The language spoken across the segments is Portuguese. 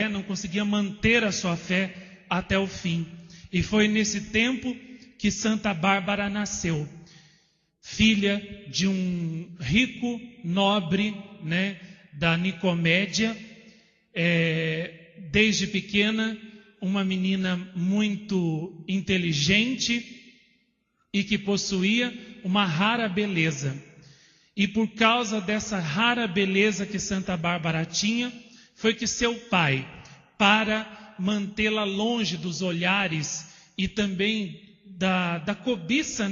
não conseguia manter a sua fé até o fim. E foi nesse tempo que Santa Bárbara nasceu, filha de um rico nobre, da Nicomédia. Desde pequena, uma menina muito inteligente e que possuía uma rara beleza. E por causa dessa rara beleza que Santa Bárbara tinha, foi que seu pai, para mantê-la longe dos olhares e também da cobiça,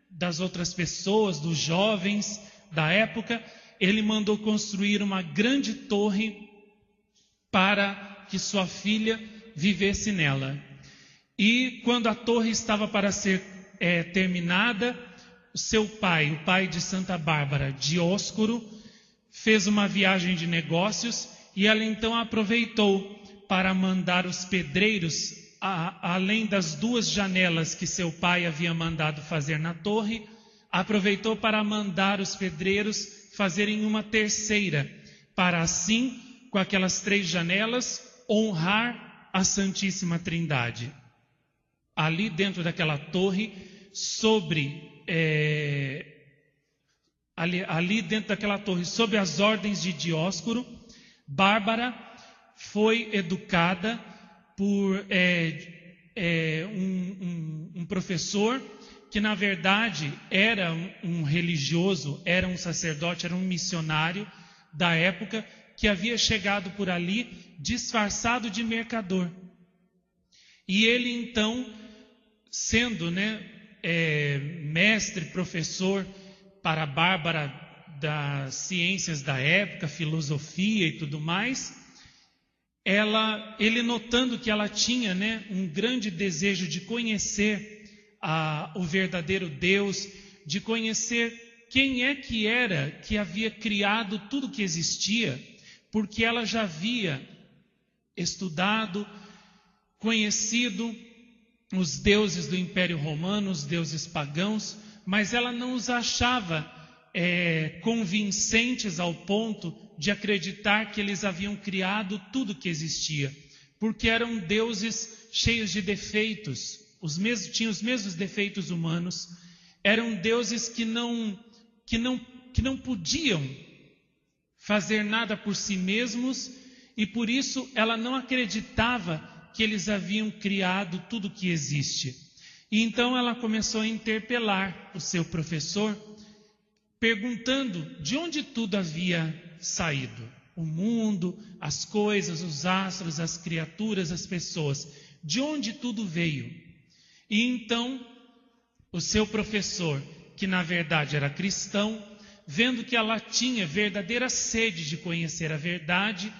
das outras pessoas, dos jovens da época, ele mandou construir uma grande torre para que sua filha vivesse nela. E quando a torre estava para ser terminada, seu pai, o pai de Santa Bárbara, Dióscoro, fez uma viagem de negócios e ela então aproveitou para mandar os pedreiros, além das 2 janelas que seu pai havia mandado fazer na torre, aproveitou para mandar os pedreiros fazerem uma terceira, para assim, com aquelas 3 janelas, honrar a Santíssima Trindade. Ali dentro daquela torre, ali dentro daquela torre, sob as ordens de Dióscoro, Bárbara foi educada por um professor que na verdade era um religioso, era um sacerdote, era um missionário da época, que havia chegado por ali disfarçado de mercador. E ele então, sendo mestre, professor para Bárbara das ciências da época, filosofia e tudo mais, ele notando que ela tinha um grande desejo de conhecer o verdadeiro Deus, de conhecer quem é que era que havia criado tudo que existia, porque ela já havia estudado, conhecido os deuses do Império Romano, os deuses pagãos, mas ela não os achava convincentes ao ponto de acreditar que eles haviam criado tudo que existia, porque eram deuses cheios de defeitos, tinham os mesmos defeitos humanos, eram deuses que não podiam fazer nada por si mesmos, e por isso ela não acreditava que eles haviam criado tudo que existe. E então ela começou a interpelar o seu professor, perguntando de onde tudo havia saído. O mundo, as coisas, os astros, as criaturas, as pessoas. De onde tudo veio? E então o seu professor, que na verdade era cristão, vendo que ela tinha verdadeira sede de conhecer a verdade,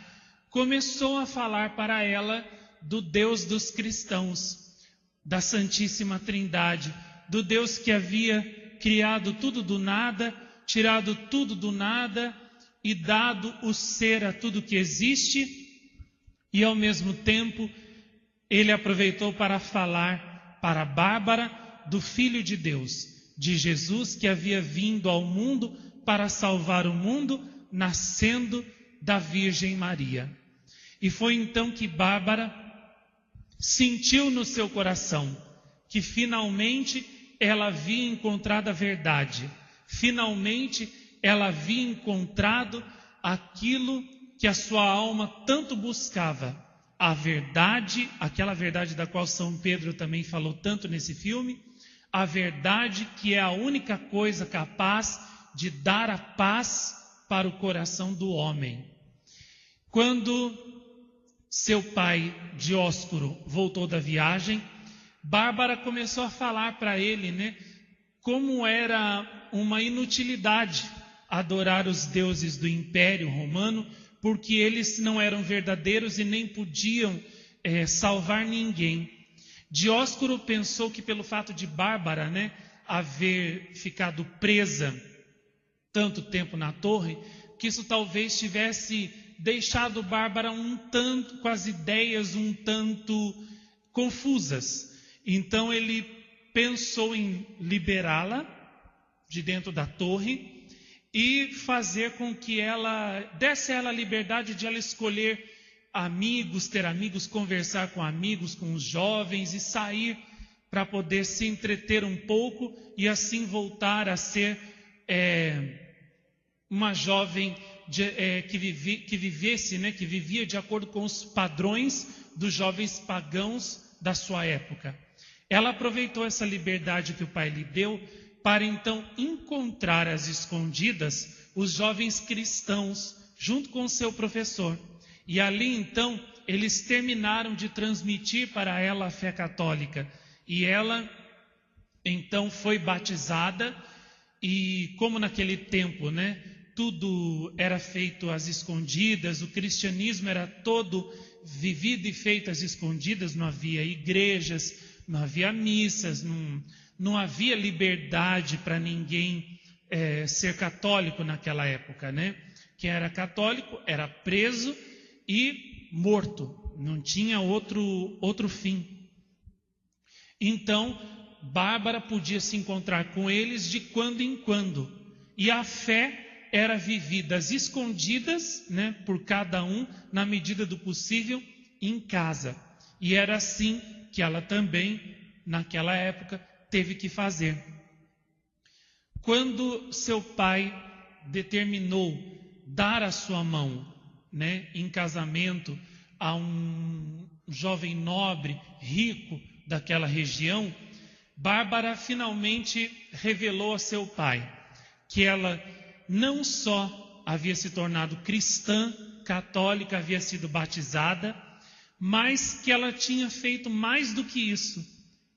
começou a falar para ela do Deus dos cristãos, da Santíssima Trindade, do Deus que havia criado tudo do nada, tirado tudo do nada e dado o ser a tudo que existe, e ao mesmo tempo ele aproveitou para falar para Bárbara do Filho de Deus, de Jesus, que havia vindo ao mundo para salvar o mundo, nascendo da Virgem Maria. E foi então que Bárbara sentiu no seu coração que finalmente ela havia encontrado a verdade, finalmente ela havia encontrado aquilo que a sua alma tanto buscava, a verdade, aquela verdade da qual São Pedro também falou tanto nesse filme, a verdade que é a única coisa capaz de dar a paz para o coração do homem. Quando seu pai, Dióscoro, voltou da viagem, Bárbara começou a falar para ele, como era uma inutilidade adorar os deuses do Império Romano, porque eles não eram verdadeiros e nem podiam salvar ninguém. Dióscoro pensou que pelo fato de Bárbara, haver ficado presa tanto tempo na torre, que isso talvez tivesse deixado Bárbara com as ideias um tanto confusas. Então ele pensou em liberá-la de dentro da torre e fazer com que ela desse a ela a liberdade de ela escolher amigos, ter amigos, conversar com amigos, com os jovens e sair para poder se entreter um pouco e assim voltar a ser uma jovem que vivia de acordo com os padrões dos jovens pagãos da sua época. Ela aproveitou essa liberdade que o pai lhe deu para então encontrar às escondidas os jovens cristãos junto com o seu professor. E ali então eles terminaram de transmitir para ela a fé católica. E ela então foi batizada, e como naquele tempo, tudo era feito às escondidas, o cristianismo era todo vivido e feito às escondidas, não havia igrejas, não havia missas, não havia liberdade para ninguém ser católico naquela época, Quem era católico era preso e morto, não tinha outro fim. Então, Bárbara podia se encontrar com eles de quando em quando, e a fé era vivida às escondidas, por cada um, na medida do possível, em casa. E era assim que ela também, naquela época, teve que fazer. Quando seu pai determinou dar a sua mão, em casamento a um jovem nobre, rico daquela região, Bárbara finalmente revelou a seu pai que ela não só havia se tornado cristã, católica, havia sido batizada, mas que ela tinha feito mais do que isso.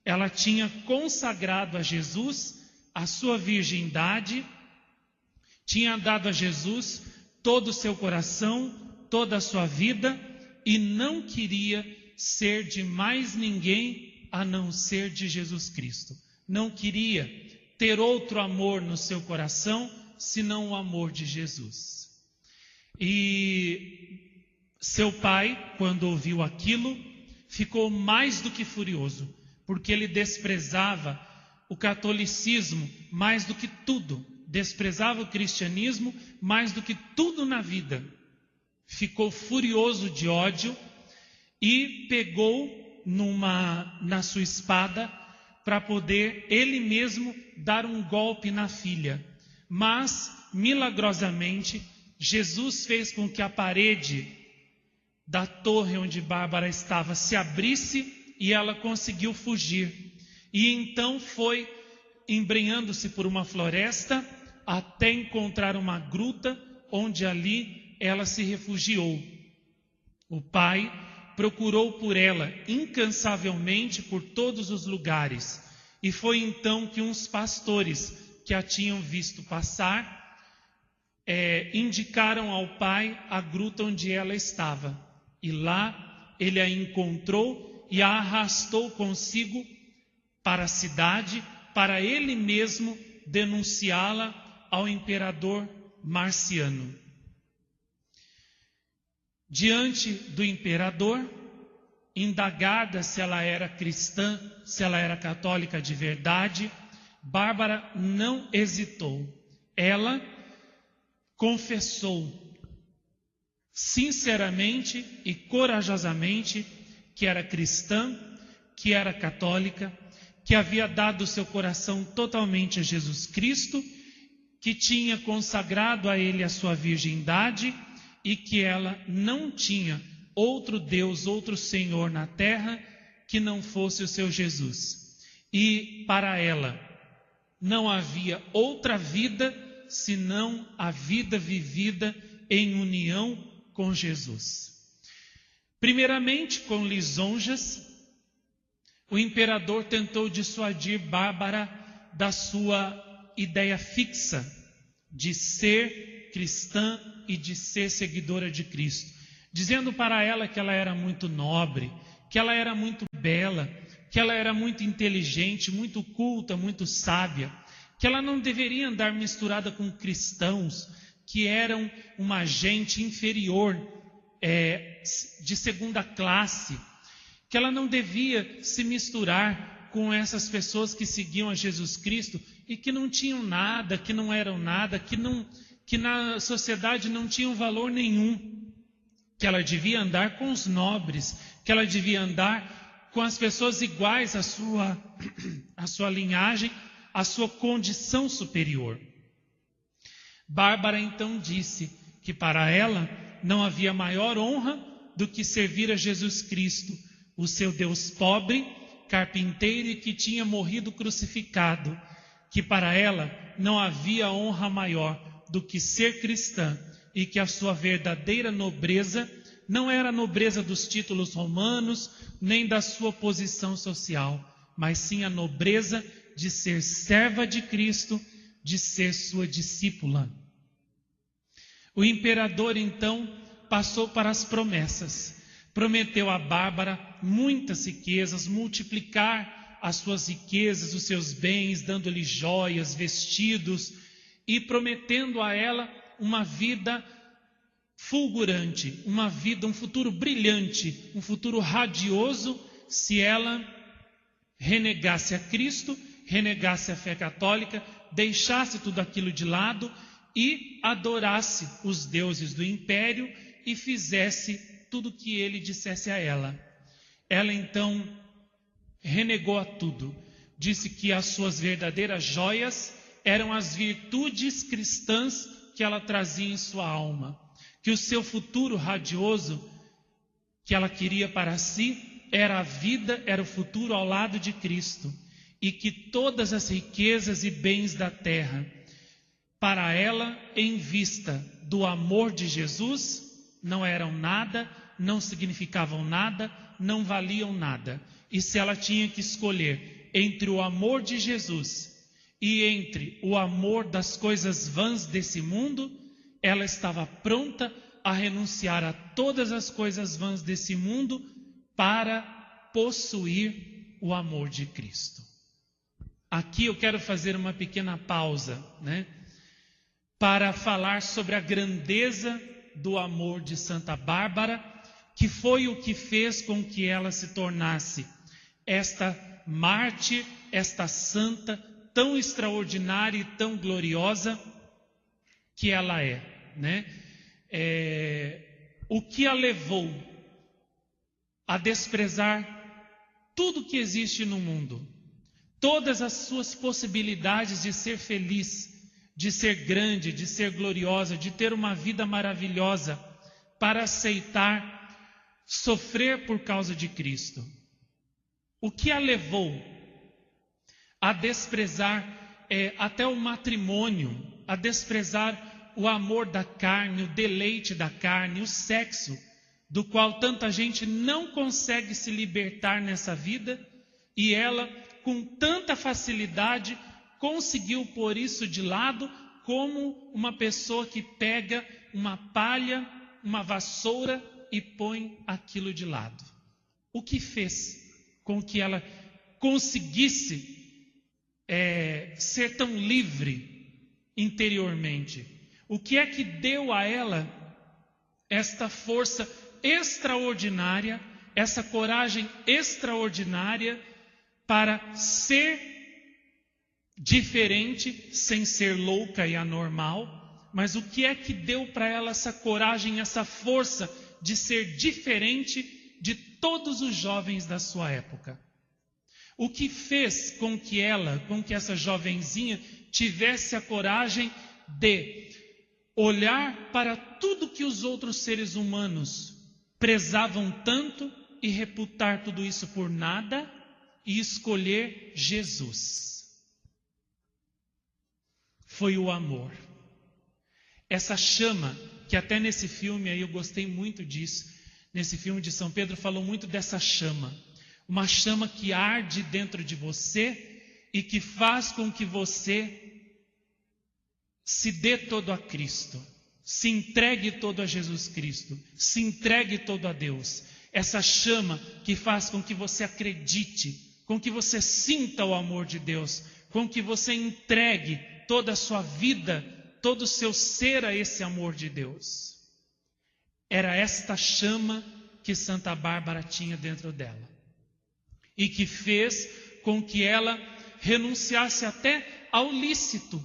Ela tinha consagrado a Jesus a sua virgindade, tinha dado a Jesus todo o seu coração, toda a sua vida, e não queria ser de mais ninguém a não ser de Jesus Cristo. Não queria ter outro amor no seu coração, senão o amor de Jesus. E seu pai, quando ouviu aquilo, ficou mais do que furioso, porque ele desprezava o catolicismo mais do que tudo, desprezava o cristianismo mais do que tudo na vida. Ficou furioso de ódio e pegou na sua espada para poder ele mesmo dar um golpe na filha. Mas, milagrosamente, Jesus fez com que a parede da torre onde Bárbara estava se abrisse e ela conseguiu fugir. E então foi embrenhando-se por uma floresta até encontrar uma gruta onde ali ela se refugiou. O pai procurou por ela incansavelmente por todos os lugares. E foi então que uns pastores que a tinham visto passar indicaram ao pai a gruta onde ela estava. E lá ele a encontrou e a arrastou consigo para a cidade, para ele mesmo denunciá-la ao imperador Marciano. Diante do imperador, indagada se ela era cristã, se ela era católica de verdade, Bárbara não hesitou. Ela confessou sinceramente e corajosamente que era cristã, que era católica, que havia dado o seu coração totalmente a Jesus Cristo, que tinha consagrado a Ele a sua virgindade e que ela não tinha outro Deus, outro Senhor na terra que não fosse o seu Jesus. E para ela não havia outra vida senão a vida vivida em união com Jesus. Primeiramente, com lisonjas, o imperador tentou dissuadir Bárbara da sua ideia fixa de ser cristã e de ser seguidora de Cristo, dizendo para ela que ela era muito nobre, que ela era muito bela, que ela era muito inteligente, muito culta, muito sábia, que ela não deveria andar misturada com cristãos que eram uma gente inferior, de segunda classe, que ela não devia se misturar com essas pessoas que seguiam a Jesus Cristo e que não tinham nada, que não eram nada, que na sociedade não tinham valor nenhum. que ela devia andar com os nobres, que ela devia andar com as pessoas iguais à sua linhagem, à sua condição superior. Bárbara então disse que para ela não havia maior honra do que servir a Jesus Cristo, o seu Deus pobre, carpinteiro e que tinha morrido crucificado, que para ela não havia honra maior do que ser cristã e que a sua verdadeira nobreza não era a nobreza dos títulos romanos, nem da sua posição social, mas sim a nobreza de ser serva de Cristo, de ser sua discípula. O imperador então passou para as promessas. Prometeu a Bárbara muitas riquezas, multiplicar as suas riquezas, os seus bens, dando-lhe joias, vestidos e prometendo a ela uma vida fulgurante, uma vida, um futuro brilhante, um futuro radioso, se ela renegasse a Cristo, renegasse a fé católica, deixasse tudo aquilo de lado e adorasse os deuses do império e fizesse tudo o que ele dissesse a ela. Ela então renegou a tudo, disse que as suas verdadeiras joias eram as virtudes cristãs que ela trazia em sua alma, que o seu futuro radioso que ela queria para si era a vida, era o futuro ao lado de Cristo, e que todas as riquezas e bens da terra, para ela, em vista do amor de Jesus, não eram nada, não significavam nada, não valiam nada. E se ela tinha que escolher entre o amor de Jesus e entre o amor das coisas vãs desse mundo, ela estava pronta a renunciar a todas as coisas vãs desse mundo para possuir o amor de Cristo. Aqui eu quero fazer uma pequena pausa, para falar sobre a grandeza do amor de Santa Bárbara, que foi o que fez com que ela se tornasse esta mártir, esta santa, tão extraordinária e tão gloriosa que ela é, o que a levou a desprezar tudo que existe no mundo, todas as suas possibilidades de ser feliz, de ser grande, de ser gloriosa, de ter uma vida maravilhosa, para aceitar sofrer por causa de Cristo. O que a levou a desprezar até o matrimônio, a desprezar o amor da carne, o deleite da carne, o sexo, do qual tanta gente não consegue se libertar nessa vida, e ela, com tanta facilidade, conseguiu pôr isso de lado, como uma pessoa que pega uma palha, uma vassoura e põe aquilo de lado. O que fez com que ela conseguisse ser tão livre interiormente? O que é que deu a ela esta força extraordinária, essa coragem extraordinária para ser diferente, sem ser louca e anormal? Mas o que é que deu para ela essa coragem, essa força de ser diferente de todos os jovens da sua época? O que fez com que essa jovenzinha tivesse a coragem de olhar para tudo que os outros seres humanos prezavam tanto e reputar tudo isso por nada e escolher Jesus? Foi o amor. Essa chama, que até nesse filme aí eu gostei muito disso, nesse filme de São Pedro falou muito dessa chama, uma chama que arde dentro de você e que faz com que você se dê todo a Cristo, se entregue todo a Jesus Cristo, se entregue todo a Deus. Essa chama que faz com que você acredite, com que você sinta o amor de Deus, com que você entregue toda a sua vida, todo o seu ser a esse amor de Deus. Era esta chama que Santa Bárbara tinha dentro dela, e que fez com que ela renunciasse até ao lícito.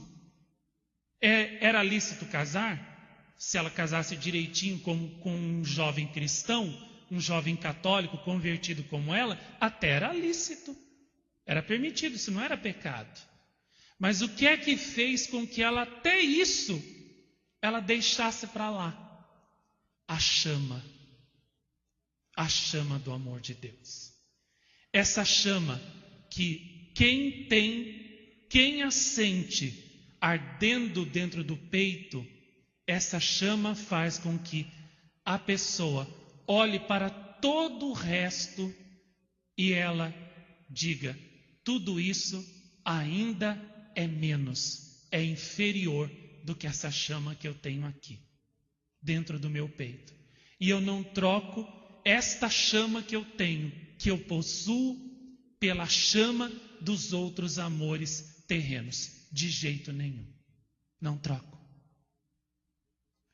Era lícito casar? se ela casasse direitinho com um jovem cristão, um jovem católico convertido como ela, até era lícito, era permitido, isso não era pecado. Mas o que é que fez com que ela até isso, ela deixasse para lá? A chama do amor de Deus. Essa chama que quem a sente ardendo dentro do peito, essa chama faz com que a pessoa olhe para todo o resto e ela diga: tudo isso ainda é menos, é inferior do que essa chama que eu tenho aqui, dentro do meu peito. E eu não troco esta chama que eu tenho, que eu possuo, pela chama dos outros amores terrenos. De jeito nenhum. Não troco.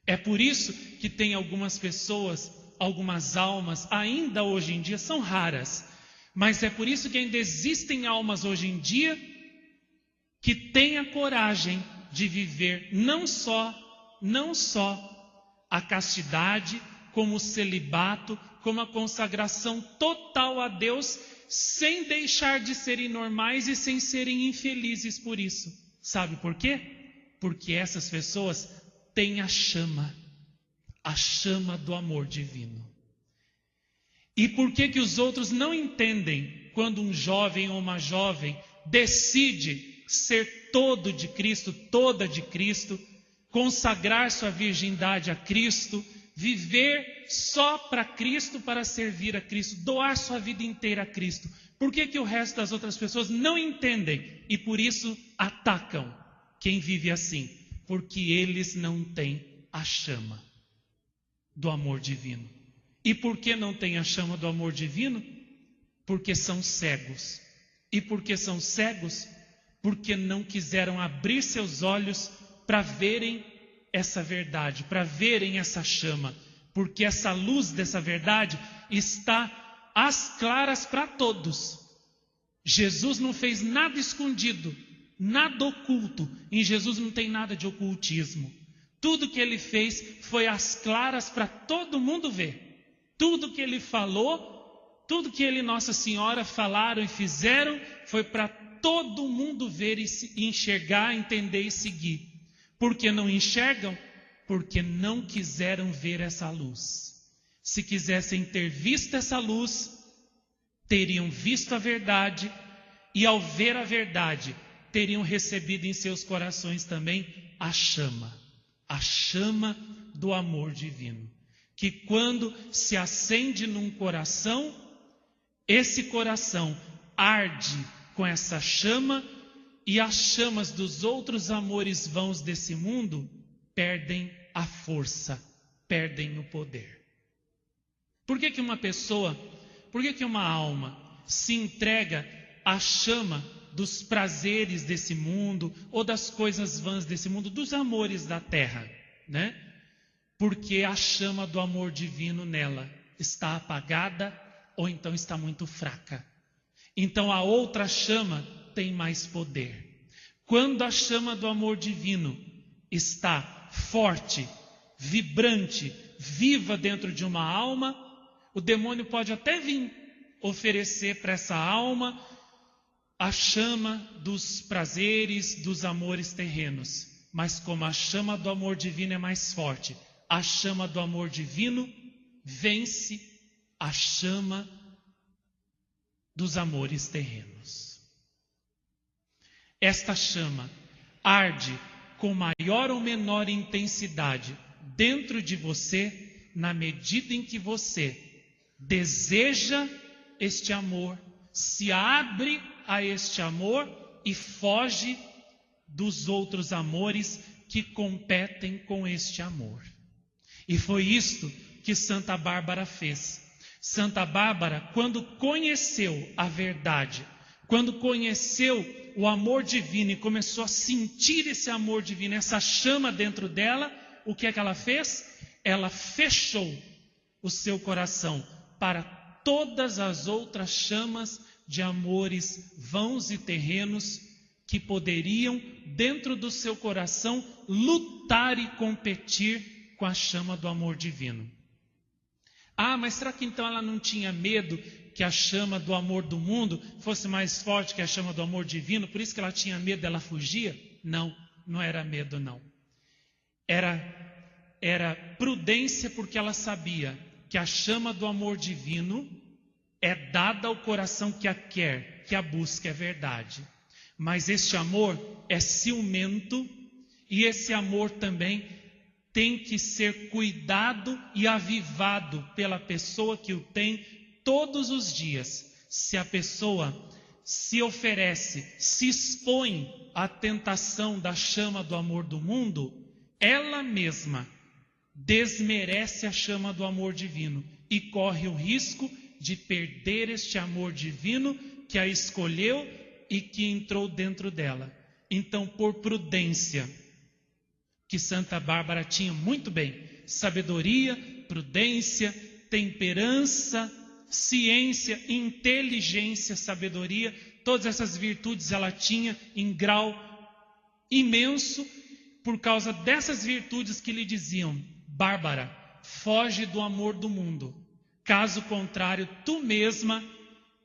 É por isso que tem algumas pessoas, algumas almas, ainda hoje em dia, são raras, mas é por isso que ainda existem almas hoje em dia que têm a coragem de viver não só a castidade, como o celibato, como a consagração total a Deus, sem deixar de serem normais e sem serem infelizes por isso. Sabe por quê? Porque essas pessoas têm a chama do amor divino. E por que os outros não entendem quando um jovem ou uma jovem decide ser todo de Cristo, toda de Cristo, consagrar sua virgindade a Cristo, viver só para Cristo, para servir a Cristo, doar sua vida inteira a Cristo? Por que o resto das outras pessoas não entendem e por isso atacam quem vive assim? Porque eles não têm a chama do amor divino. E por que não têm a chama do amor divino? Porque são cegos. E por que são cegos? Porque não quiseram abrir seus olhos para verem essa verdade, para verem essa chama. Porque essa luz dessa verdade está às claras para todos. Jesus não fez nada escondido, nada oculto. Em Jesus não tem nada de ocultismo. Tudo que ele fez foi às claras para todo mundo ver. Tudo que ele falou, tudo que ele e Nossa Senhora falaram e fizeram, foi para todo mundo ver e enxergar, entender e seguir. Por que não enxergam? Porque não quiseram ver essa luz. Se quisessem ter visto essa luz, teriam visto a verdade, e ao ver a verdade, teriam recebido em seus corações também a chama do amor divino, que quando se acende num coração, esse coração arde com essa chama, e as chamas dos outros amores vãos desse mundo perdem a força, perdem o poder. Por que uma alma se entrega à chama dos prazeres desse mundo, ou das coisas vãs desse mundo, dos amores da terra, né? Porque a chama do amor divino nela está apagada, ou então está muito fraca. Então a outra chama tem mais poder. Quando a chama do amor divino está forte, vibrante, viva dentro de uma alma, o demônio pode até vir oferecer para essa alma a chama dos prazeres, dos amores terrenos. Mas como a chama do amor divino é mais forte, a chama do amor divino vence a chama dos amores terrenos. Esta chama arde com maior ou menor intensidade dentro de você, na medida em que você deseja este amor, se abre a este amor e foge dos outros amores que competem com este amor. E foi isto que Santa Bárbara fez. Santa Bárbara, quando conheceu a verdade, quando conheceu o amor divino e começou a sentir esse amor divino, essa chama dentro dela, o que é que ela fez? Ela fechou o seu coração para todas as outras chamas de amores vãos e terrenos que poderiam, dentro do seu coração, lutar e competir com a chama do amor divino. Ah, mas será que então ela não tinha medo que a chama do amor do mundo fosse mais forte que a chama do amor divino? Por isso que ela tinha medo, ela fugia? Não, não era medo não. Era prudência, porque ela sabia que a chama do amor divino é dada ao coração que a quer, que a busca, é verdade. Mas este amor é ciumento, e esse amor também tem que ser cuidado e avivado pela pessoa que o tem todos os dias. Se a pessoa se oferece, se expõe à tentação da chama do amor do mundo, ela mesma desmerece a chama do amor divino e corre o risco de perder este amor divino que a escolheu e que entrou dentro dela. Então, por prudência, que Santa Bárbara tinha muito bem, sabedoria, prudência, temperança, ciência, inteligência, sabedoria, todas essas virtudes ela tinha em grau imenso. Por causa dessas virtudes que lhe diziam: Bárbara, foge do amor do mundo, caso contrário, tu mesma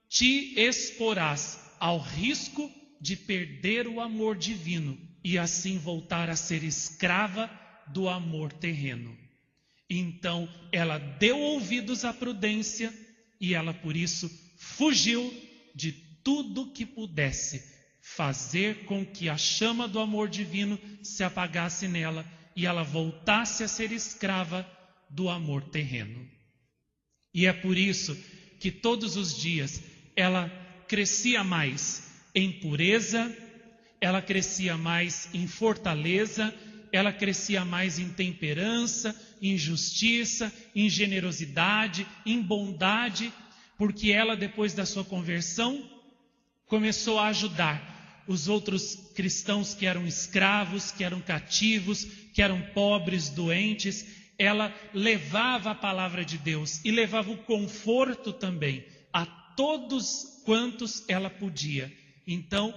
te exporás ao risco de perder o amor divino e assim voltar a ser escrava do amor terreno. Então ela deu ouvidos à prudência e ela por isso fugiu de tudo que pudesse fazer com que a chama do amor divino se apagasse nela e ela voltasse a ser escrava do amor terreno. E é por isso que todos os dias ela crescia mais em pureza, ela crescia mais em fortaleza, ela crescia mais em temperança, em justiça, em generosidade, em bondade, porque ela, depois da sua conversão, começou a ajudar os outros cristãos que eram escravos, que eram cativos, que eram pobres, doentes. Ela levava a palavra de Deus e levava o conforto também a todos quantos ela podia. Então,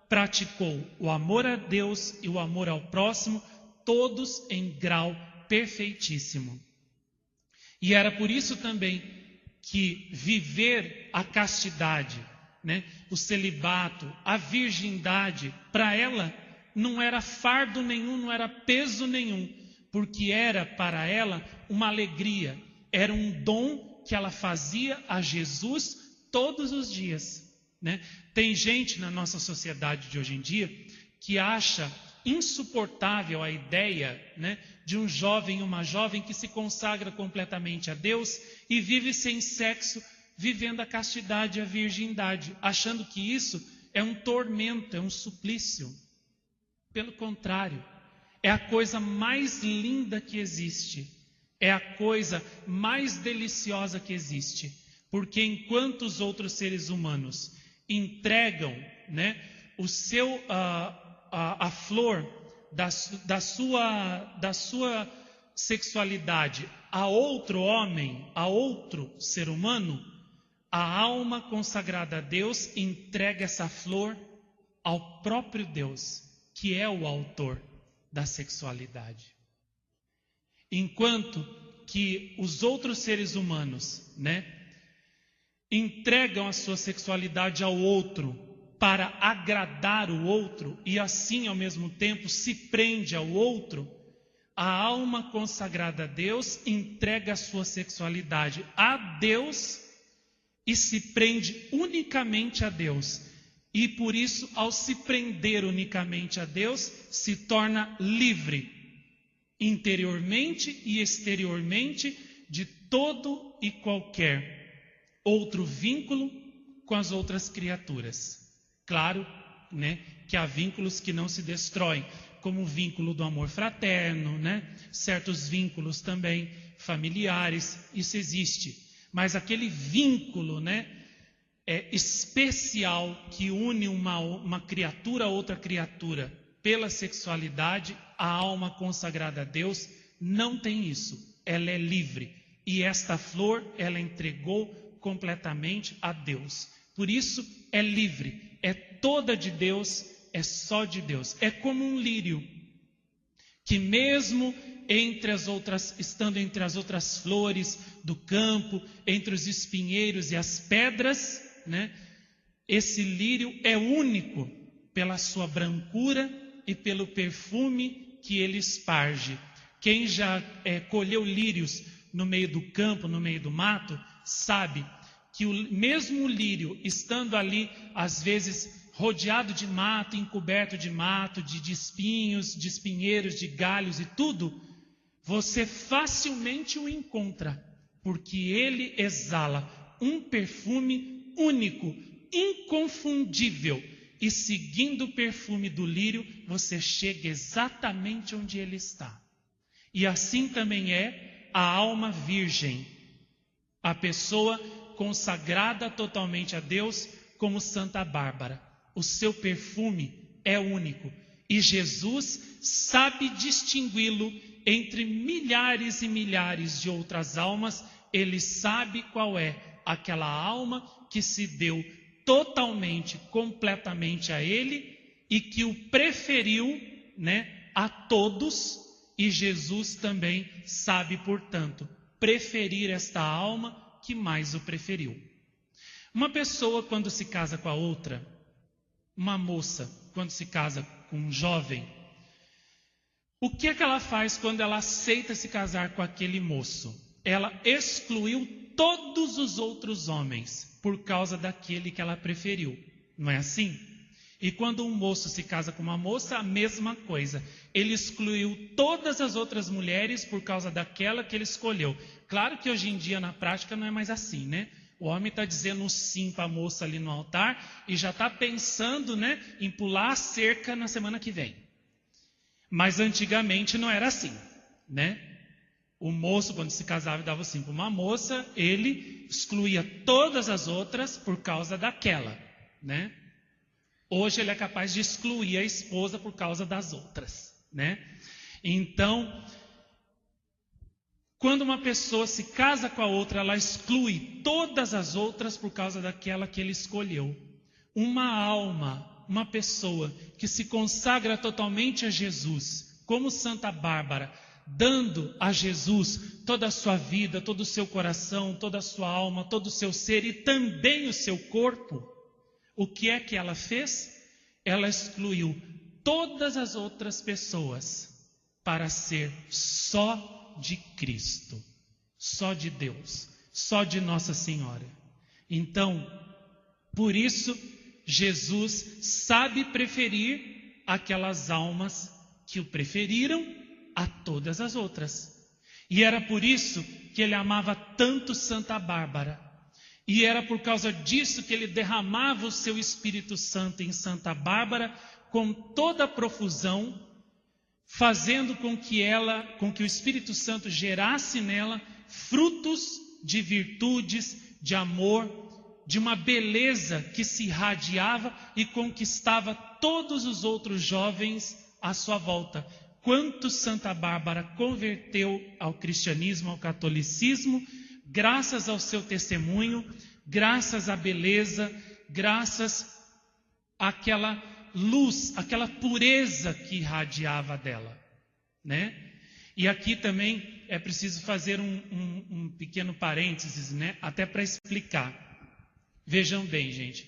praticou o amor a Deus e o amor ao próximo, todos em grau perfeitíssimo. E era por isso também que viver a castidade, o celibato, a virgindade, para ela não era fardo nenhum, não era peso nenhum, porque era para ela uma alegria, era um dom que ela fazia a Jesus todos os dias. Tem gente na nossa sociedade de hoje em dia que acha insuportável a ideia de um jovem, uma jovem que se consagra completamente a Deus e vive sem sexo, vivendo a castidade e a virgindade, achando que isso é um tormento, é um suplício. Pelo contrário, é a coisa mais linda que existe, é a coisa mais deliciosa que existe, porque enquanto os outros seres humanos entregam o seu, a flor da sua sexualidade a outro homem, a outro ser humano, a alma consagrada a Deus entrega essa flor ao próprio Deus, que é o autor da sexualidade. Enquanto que os outros seres humanos, entregam a sua sexualidade ao outro para agradar o outro e assim ao mesmo tempo se prende ao outro, a alma consagrada a Deus entrega a sua sexualidade a Deus e se prende unicamente a Deus. E por isso, ao se prender unicamente a Deus, se torna livre, interiormente e exteriormente, de todo e qualquer outro vínculo com as outras criaturas. Claro, que há vínculos que não se destroem, como o vínculo do amor fraterno, certos vínculos também familiares, isso existe. Mas aquele vínculo, especial que une uma criatura a outra criatura pela sexualidade, a alma consagrada a Deus não tem isso. Ela é livre. E esta flor, ela entregou completamente a Deus. Por isso, é livre. É toda de Deus, é só de Deus. É como um lírio, que mesmo estando entre as outras flores do campo, entre os espinheiros e as pedras, né? Esse lírio é único pela sua brancura e pelo perfume que ele esparge. Quem já colheu lírios no meio do campo, no meio do mato, sabe que o mesmo lírio, estando ali, às vezes, rodeado de mato, encoberto de mato, de espinhos, de espinheiros, de galhos e tudo, você facilmente o encontra, porque ele exala um perfume único, inconfundível, e seguindo o perfume do lírio, você chega exatamente onde ele está. E assim também é a alma virgem, a pessoa consagrada totalmente a Deus, como Santa Bárbara. O seu perfume é único e Jesus sabe distingui-lo entre milhares e milhares de outras almas. Ele sabe qual é aquela alma que se deu totalmente, completamente a Ele e que o preferiu, né, a todos. E Jesus também sabe, portanto, preferir esta alma que mais o preferiu. Uma pessoa, quando se casa com a outra, uma moça, quando se casa com um jovem, o que é que ela faz quando ela aceita se casar com aquele moço? Ela excluiu todos os outros homens por causa daquele que ela preferiu. Não é assim? E quando um moço se casa com uma moça, a mesma coisa. Ele excluiu todas as outras mulheres por causa daquela que ele escolheu. Claro que hoje em dia, na prática, não é mais assim, né? O homem está dizendo um sim para a moça ali no altar e já está pensando, né, em pular a cerca na semana que vem. Mas antigamente não era assim, né? O moço, quando se casava e dava sim para uma moça, ele excluía todas as outras por causa daquela, né? Hoje ele é capaz de excluir a esposa por causa das outras, né? Então, quando uma pessoa se casa com a outra, ela exclui todas as outras por causa daquela que ele escolheu. Uma alma, uma pessoa que se consagra totalmente a Jesus, como Santa Bárbara, dando a Jesus toda a sua vida, todo o seu coração, toda a sua alma, todo o seu ser e também o seu corpo, o que é que ela fez? Ela excluiu todas as outras pessoas para ser só de Cristo, só de Deus, só de Nossa Senhora. Então, por isso, Jesus sabe preferir aquelas almas que o preferiram a todas as outras. E era por isso que ele amava tanto Santa Bárbara. E era por causa disso que ele derramava o seu Espírito Santo em Santa Bárbara com toda a profusão, fazendo com que o Espírito Santo gerasse nela frutos de virtudes, de amor, de uma beleza que se irradiava e conquistava todos os outros jovens à sua volta. Quanto Santa Bárbara converteu ao cristianismo, ao catolicismo, graças ao seu testemunho, graças à beleza, graças àquela luz, aquela pureza que irradiava dela, né? E aqui também é preciso fazer um pequeno parênteses, né? Até para explicar. Vejam bem, gente,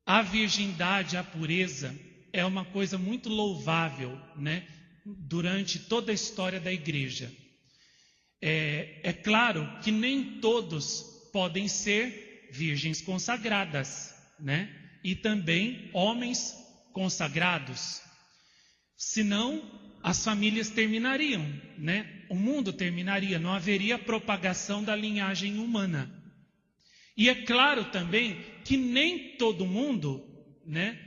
a virgindade, a pureza é uma coisa muito louvável, né? Durante toda a história da igreja. É claro que nem todos podem ser virgens consagradas, né? E também homens consagrados. Senão, as famílias terminariam, né? O mundo terminaria, não haveria propagação da linhagem humana. E é claro também que nem todo mundo, né?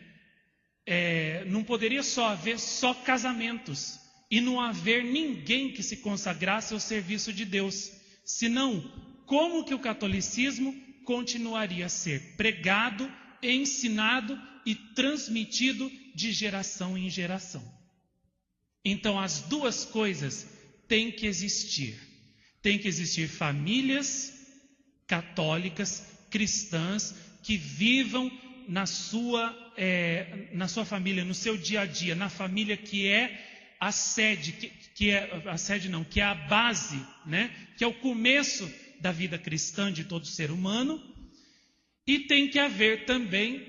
Não poderia só haver só casamentos e não haver ninguém que se consagrasse ao serviço de Deus. Senão, como que o catolicismo continuaria a ser pregado, ensinado e transmitido de geração em geração? Então, as duas coisas têm que existir. Tem que existir famílias católicas, cristãs, que vivam na sua família, no seu dia a dia, na família que é a sede, que é a base, né? Que é o começo da vida cristã de todo ser humano. E tem que haver também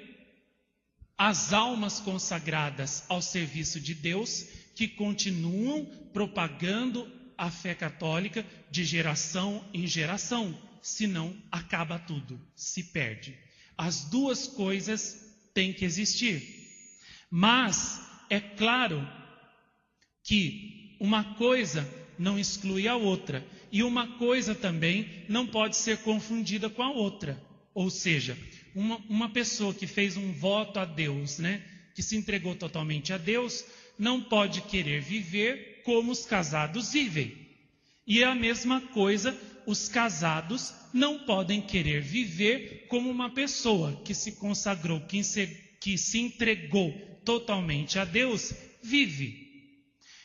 as almas consagradas ao serviço de Deus, que continuam propagando a fé católica de geração em geração, senão acaba tudo, se perde. As duas coisas têm que existir. Mas é claro que uma coisa não exclui a outra, e uma coisa também não pode ser confundida com a outra. Ou seja, uma pessoa que fez um voto a Deus, né, que se entregou totalmente a Deus, não pode querer viver como os casados vivem. E é a mesma coisa, os casados não podem querer viver como uma pessoa que se consagrou, que se entregou totalmente a Deus, vive.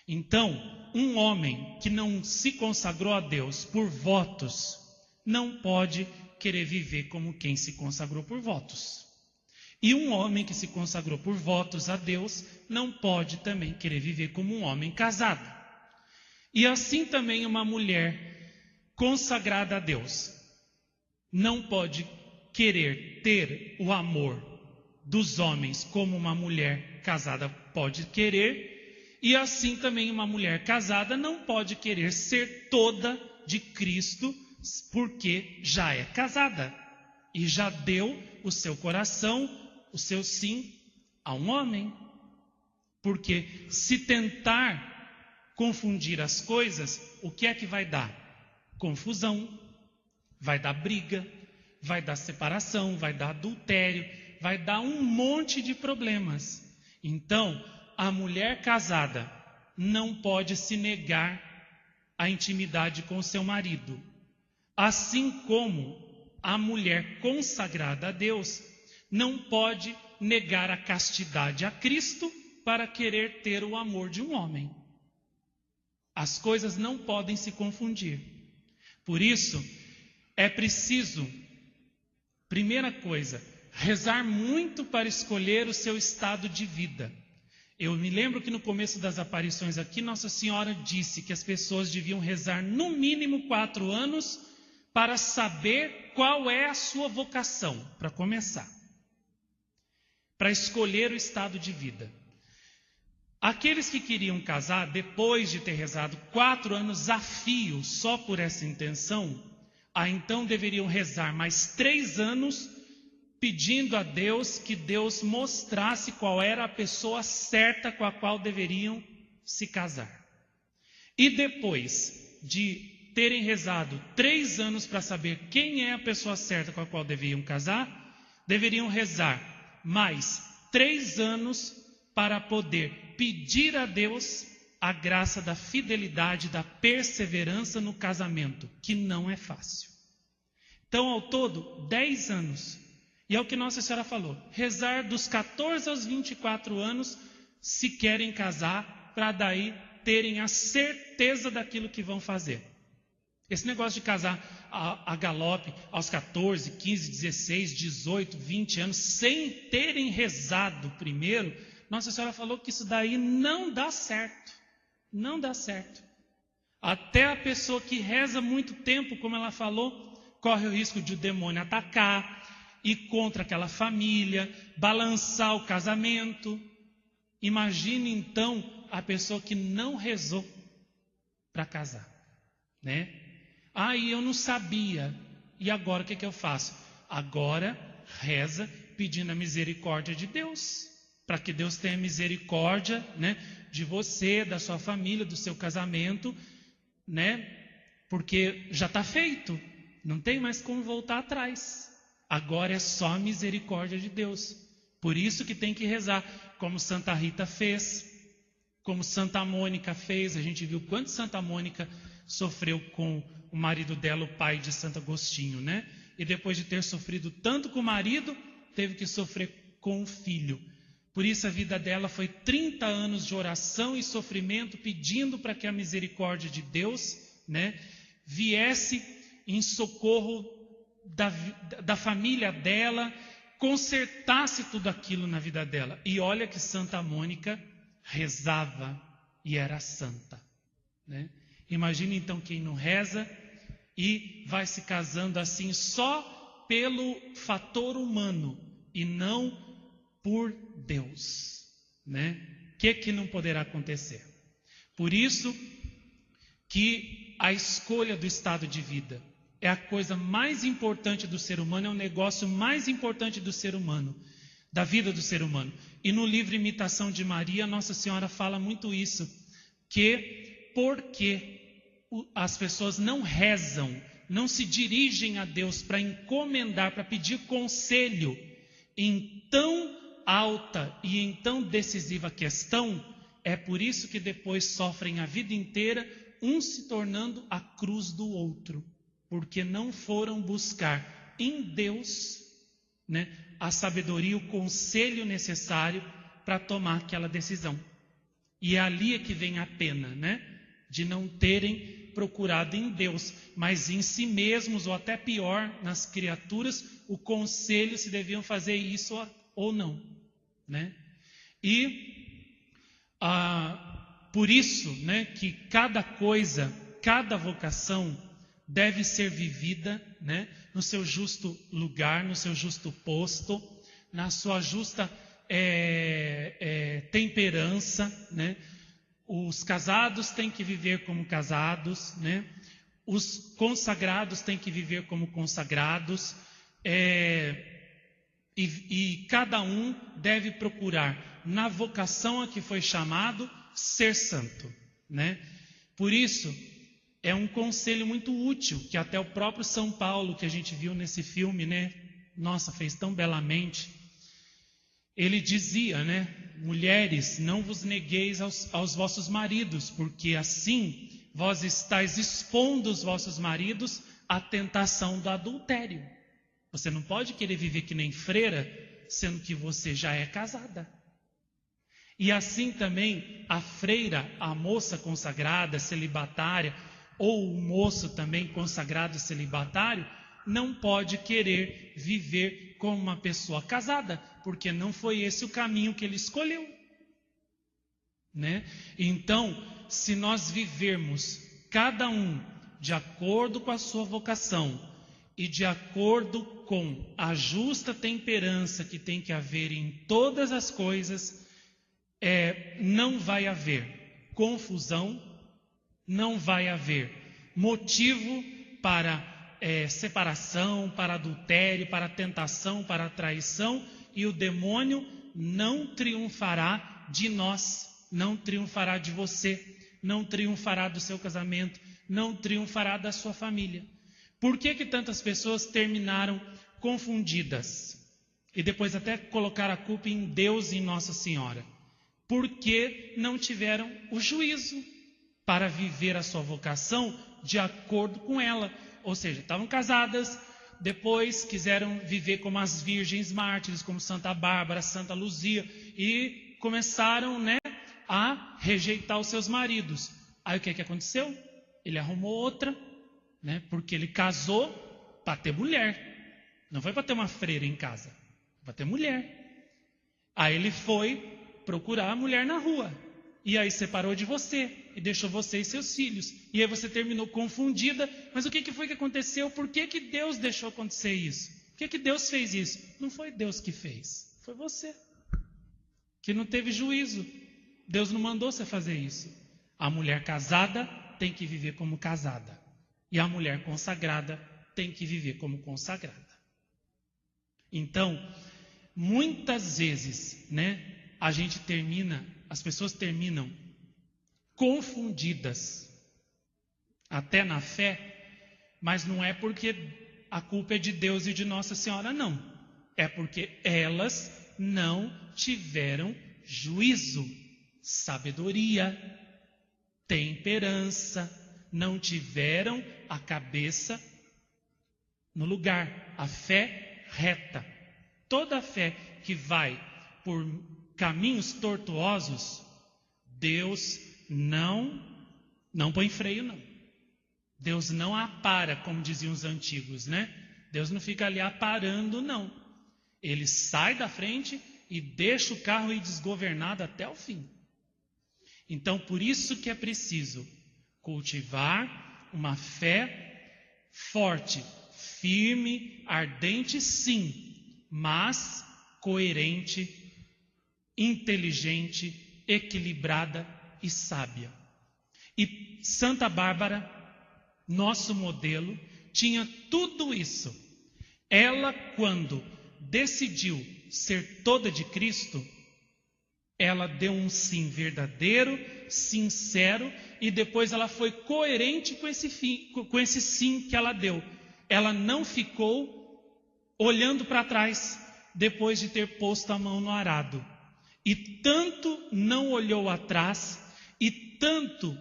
Então, um homem que não se consagrou a Deus por votos, não pode querer viver como quem se consagrou por votos. E um homem que se consagrou por votos a Deus, não pode também querer viver como um homem casado. E assim também uma mulher consagrada a Deus, não pode querer ter o amor dos homens como uma mulher casada pode querer, e assim também uma mulher casada não pode querer ser toda de Cristo, porque já é casada e já deu o seu coração, o seu sim a um homem. Porque se tentar confundir as coisas, o que é que vai dar? Confusão, vai dar briga, vai dar separação, vai dar adultério, vai dar um monte de problemas. Então, a mulher casada não pode se negar à intimidade com seu marido. Assim como a mulher consagrada a Deus não pode negar a castidade a Cristo para querer ter o amor de um homem. As coisas não podem se confundir. Por isso, é preciso, primeira coisa, rezar muito para escolher o seu estado de vida. Eu me lembro que no começo das aparições aqui, Nossa Senhora disse que as pessoas deviam rezar no mínimo 4 anos para saber qual é a sua vocação, para começar. Para escolher o estado de vida. Aqueles que queriam casar, depois de ter rezado 4 anos a fio só por essa intenção, então deveriam rezar mais 3 anos, pedindo a Deus que Deus mostrasse qual era a pessoa certa com a qual deveriam se casar. E depois de terem rezado 3 anos para saber quem é a pessoa certa com a qual deveriam casar, deveriam rezar mais 3 anos para poder pedir a Deus a graça da fidelidade, da perseverança no casamento, que não é fácil. Então, ao todo, 10 anos. E é o que Nossa Senhora falou, rezar dos 14 aos 24 anos, se querem casar, para daí terem a certeza daquilo que vão fazer. Esse negócio de casar a galope aos 14, 15, 16, 18, 20 anos, sem terem rezado primeiro, Nossa Senhora falou que isso daí não dá certo. Não dá certo. Até a pessoa que reza muito tempo, como ela falou, corre o risco de o demônio atacar, ir contra aquela família, balançar o casamento. Imagine então a pessoa que não rezou para casar, né? E eu não sabia. E agora o que eu faço? Agora reza pedindo a misericórdia de Deus, para que Deus tenha misericórdia, né, de você, da sua família, do seu casamento, né? Porque já está feito, não tem mais como voltar atrás. Agora é só a misericórdia de Deus. Por isso que tem que rezar, como Santa Rita fez, como Santa Mônica fez. A gente viu quanto Santa Mônica sofreu com o marido dela, o pai de Santo Agostinho, né? E depois de ter sofrido tanto com o marido, teve que sofrer com o filho. Por isso a vida dela foi 30 anos de oração e sofrimento, pedindo para que a misericórdia de Deus, né, viesse em socorro da família dela, consertasse tudo aquilo na vida dela. E olha que Santa Mônica rezava e era santa. né? Imagine então quem não reza e vai se casando assim só pelo fator humano e não por Deus, né? Que não poderá acontecer? Por isso que a escolha do estado de vida é a coisa mais importante do ser humano, é o negócio mais importante do ser humano, da vida do ser humano. E no livro Imitação de Maria, Nossa Senhora fala muito isso, que porque as pessoas não rezam, não se dirigem a Deus para encomendar, para pedir conselho em tão alta e em tão decisiva questão, é por isso que depois sofrem a vida inteira, um se tornando a cruz do outro, porque não foram buscar em Deus, né, a sabedoria, o conselho necessário para tomar aquela decisão. E é ali que vem a pena, né, de não terem procurado em Deus, mas em si mesmos, ou até pior, nas criaturas, o conselho se deviam fazer isso ou não, né? E por isso, né, que cada coisa, cada vocação deve ser vivida, né, no seu justo lugar, no seu justo posto, na sua justa temperança, né? Os casados têm que viver como casados, né? Os consagrados têm que viver como consagrados, e cada um deve procurar, na vocação a que foi chamado, ser santo, né? Por isso, é um conselho muito útil, que até o próprio São Paulo, que a gente viu nesse filme, né? Nossa, fez tão belamente. Ele dizia, né? Mulheres, não vos negueis aos vossos maridos, porque assim vós estáis expondo os vossos maridos à tentação do adultério. Você não pode querer viver que nem freira, sendo que você já é casada. E assim também a freira, a moça consagrada, celibatária, ou o moço também consagrado celibatário, não pode querer viver como uma pessoa casada, porque não foi esse o caminho que ele escolheu, né? Então, se nós vivermos cada um de acordo com a sua vocação e de acordo com a justa temperança que tem que haver em todas as coisas, não vai haver confusão, não vai haver motivo para separação, para adultério, para tentação, para traição, e o demônio não triunfará de nós, não triunfará de você, não triunfará do seu casamento, não triunfará da sua família. Por que tantas pessoas terminaram confundidas? E depois até colocaram a culpa em Deus e em Nossa Senhora. Porque não tiveram o juízo para viver a sua vocação de acordo com ela. Ou seja, estavam casadas, depois quiseram viver como as virgens mártires, como Santa Bárbara, Santa Luzia, e começaram, né, a rejeitar os seus maridos. Aí o que aconteceu? Ele arrumou outra, né, porque ele casou para ter mulher. Não foi para ter uma freira em casa, foi para ter mulher. Aí ele foi procurar a mulher na rua. E aí separou de você e deixou você e seus filhos. E aí você terminou confundida. Mas o que foi que aconteceu? Por que Deus deixou acontecer isso? Por que Deus fez isso? Não foi Deus que fez, foi você que não teve juízo. Deus não mandou você fazer isso. A mulher casada tem que viver como casada, e a mulher consagrada tem que viver como consagrada. Então, muitas vezes, né, as pessoas terminam confundidas, até na fé, mas não é porque a culpa é de Deus e de Nossa Senhora, não. É porque elas não tiveram juízo, sabedoria, temperança, não tiveram a cabeça no lugar, a fé reta. Toda a fé que vai por caminhos tortuosos, Deus não põe freio, não. Deus não apara, como diziam os antigos, né? Deus não fica ali aparando, não. Ele sai da frente e deixa o carro ir desgovernado até o fim. Então, por isso que é preciso Cultivar uma fé forte, firme, ardente, sim, mas coerente, inteligente, equilibrada e sábia. E Santa Bárbara, nosso modelo, tinha tudo isso. Ela, quando decidiu ser toda de Cristo, ela deu um sim verdadeiro, sincero, e depois ela foi coerente com esse sim que ela deu. Ela não ficou olhando para trás depois de ter posto a mão no arado. E tanto não olhou atrás, e tanto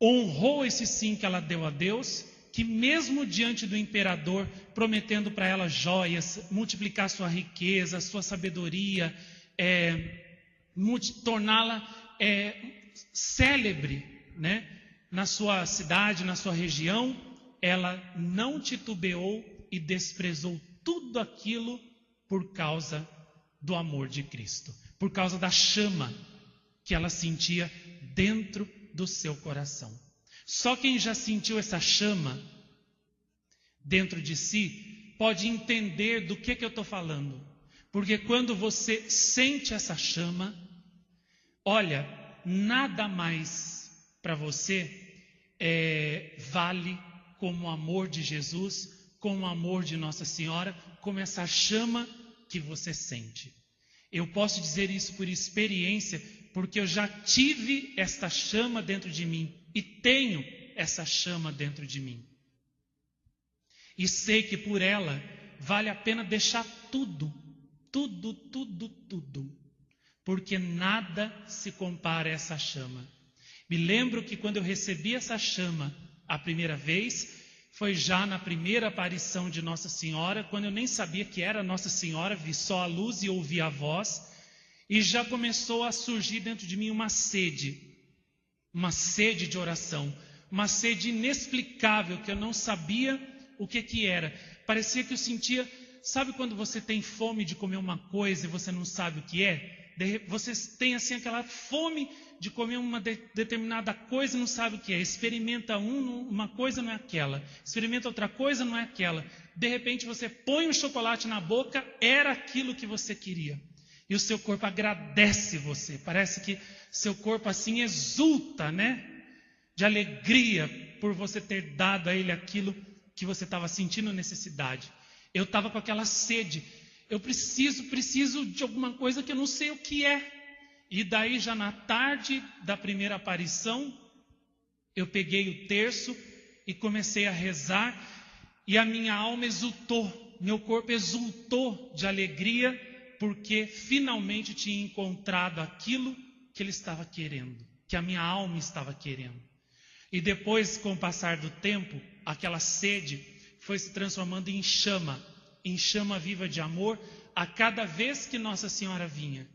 honrou esse sim que ela deu a Deus, que mesmo diante do imperador, prometendo para ela joias, multiplicar sua riqueza, sua sabedoria, torná-la célebre, né, na sua cidade, na sua região, ela não titubeou e desprezou tudo aquilo por causa do amor de Cristo, por causa da chama que ela sentia dentro do seu coração. Só quem já sentiu essa chama dentro de si pode entender do que eu estou falando. Porque quando você sente essa chama, olha, nada mais para você vale como o amor de Jesus, como o amor de Nossa Senhora, como essa chama que você sente. Eu posso dizer isso por experiência, porque eu já tive esta chama dentro de mim e tenho essa chama dentro de mim. E sei que por ela vale a pena deixar tudo, porque nada se compara a essa chama. Me lembro que quando eu recebi essa chama a primeira vez, foi já na primeira aparição de Nossa Senhora, quando eu nem sabia que era Nossa Senhora, vi só a luz e ouvi a voz, e já começou a surgir dentro de mim uma sede de oração, uma sede inexplicável, que eu não sabia o que era. Parecia que eu sentia, sabe quando você tem fome de comer uma coisa e você não sabe o que é? Você tem assim aquela fome de comer uma determinada coisa e não sabe o que é. Experimenta uma coisa, não é aquela. Experimenta outra coisa, não é aquela. De repente você põe um chocolate na boca, era aquilo que você queria. E o seu corpo agradece você. Parece que seu corpo assim exulta, né? De alegria por você ter dado a ele aquilo que você estava sentindo necessidade. Eu estava com aquela sede. Eu preciso de alguma coisa que eu não sei o que é. E daí já na tarde da primeira aparição, eu peguei o terço e comecei a rezar. E a minha alma exultou, meu corpo exultou de alegria, porque finalmente tinha encontrado aquilo que ele estava querendo, que a minha alma estava querendo. E depois, com o passar do tempo, aquela sede foi se transformando em chama viva de amor, a cada vez que Nossa Senhora vinha.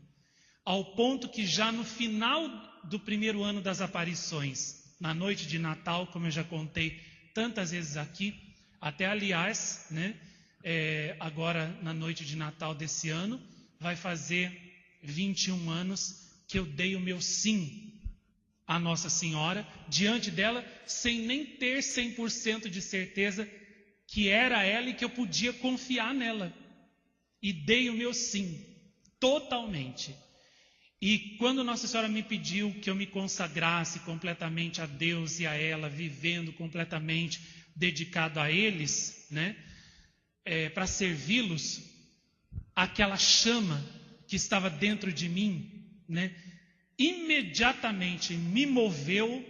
Ao ponto que já no final do primeiro ano das aparições, na noite de Natal, como eu já contei tantas vezes aqui, até aliás, né, agora na noite de Natal desse ano, vai fazer 21 anos que eu dei o meu sim à Nossa Senhora, diante dela, sem nem ter 100% de certeza que era ela e que eu podia confiar nela. E dei o meu sim, totalmente. E quando Nossa Senhora me pediu que eu me consagrasse completamente a Deus e a ela, vivendo completamente dedicado a eles, né, para servi-los, aquela chama que estava dentro de mim, né, imediatamente me moveu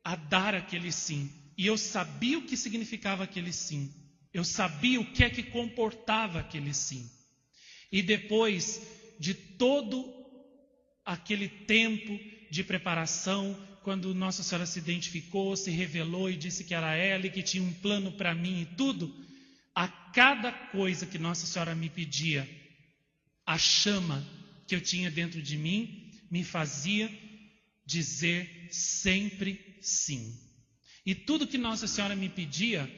a dar aquele sim. E eu sabia o que significava aquele sim. Eu sabia o que é que comportava aquele sim. E depois de todo aquele tempo de preparação, quando Nossa Senhora se identificou, se revelou e disse que era ela e que tinha um plano para mim e tudo, a cada coisa que Nossa Senhora me pedia, a chama que eu tinha dentro de mim me fazia dizer sempre sim. E tudo que Nossa Senhora me pedia,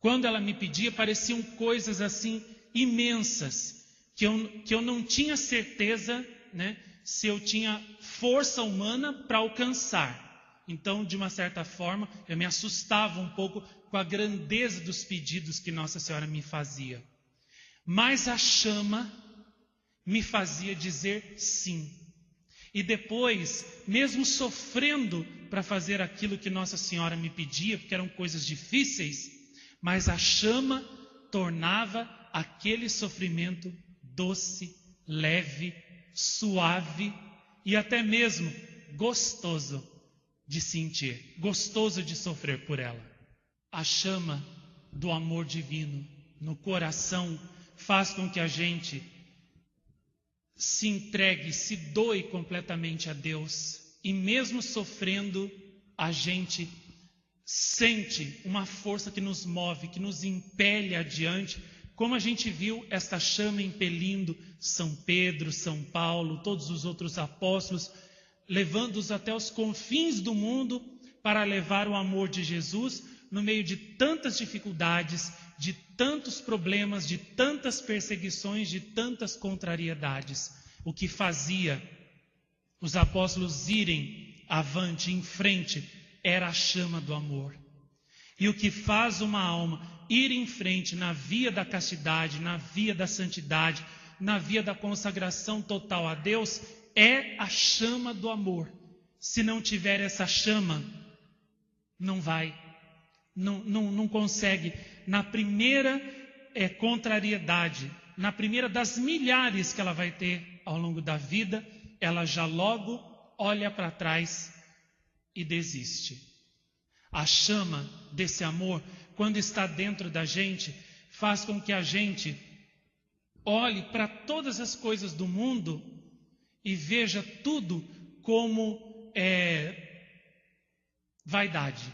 quando ela me pedia, pareciam coisas assim imensas, que eu não tinha certeza, né, se eu tinha força humana para alcançar. Então, de uma certa forma, eu me assustava um pouco com a grandeza dos pedidos que Nossa Senhora me fazia. Mas a chama me fazia dizer sim. E depois, mesmo sofrendo para fazer aquilo que Nossa Senhora me pedia, porque eram coisas difíceis, mas a chama tornava aquele sofrimento doce, leve, suave e até mesmo gostoso de sentir, gostoso de sofrer por ela. A chama do amor divino no coração faz com que a gente se entregue, se doe completamente a Deus. E mesmo sofrendo, a gente sente uma força que nos move, que nos impele adiante, como a gente viu esta chama impelindo São Pedro, São Paulo, todos os outros apóstolos, levando-os até os confins do mundo para levar o amor de Jesus no meio de tantas dificuldades, de tantos problemas, de tantas perseguições, de tantas contrariedades. O que fazia os apóstolos irem avante, em frente, era a chama do amor. E o que faz uma alma ir em frente na via da castidade, na via da santidade, na via da consagração total a Deus, é a chama do amor. Se não tiver essa chama, não vai, não consegue. Na primeira contrariedade, na primeira das milhares que ela vai ter ao longo da vida, ela já logo olha para trás e desiste. A chama desse amor, quando está dentro da gente, faz com que a gente olhe para todas as coisas do mundo e veja tudo como vaidade.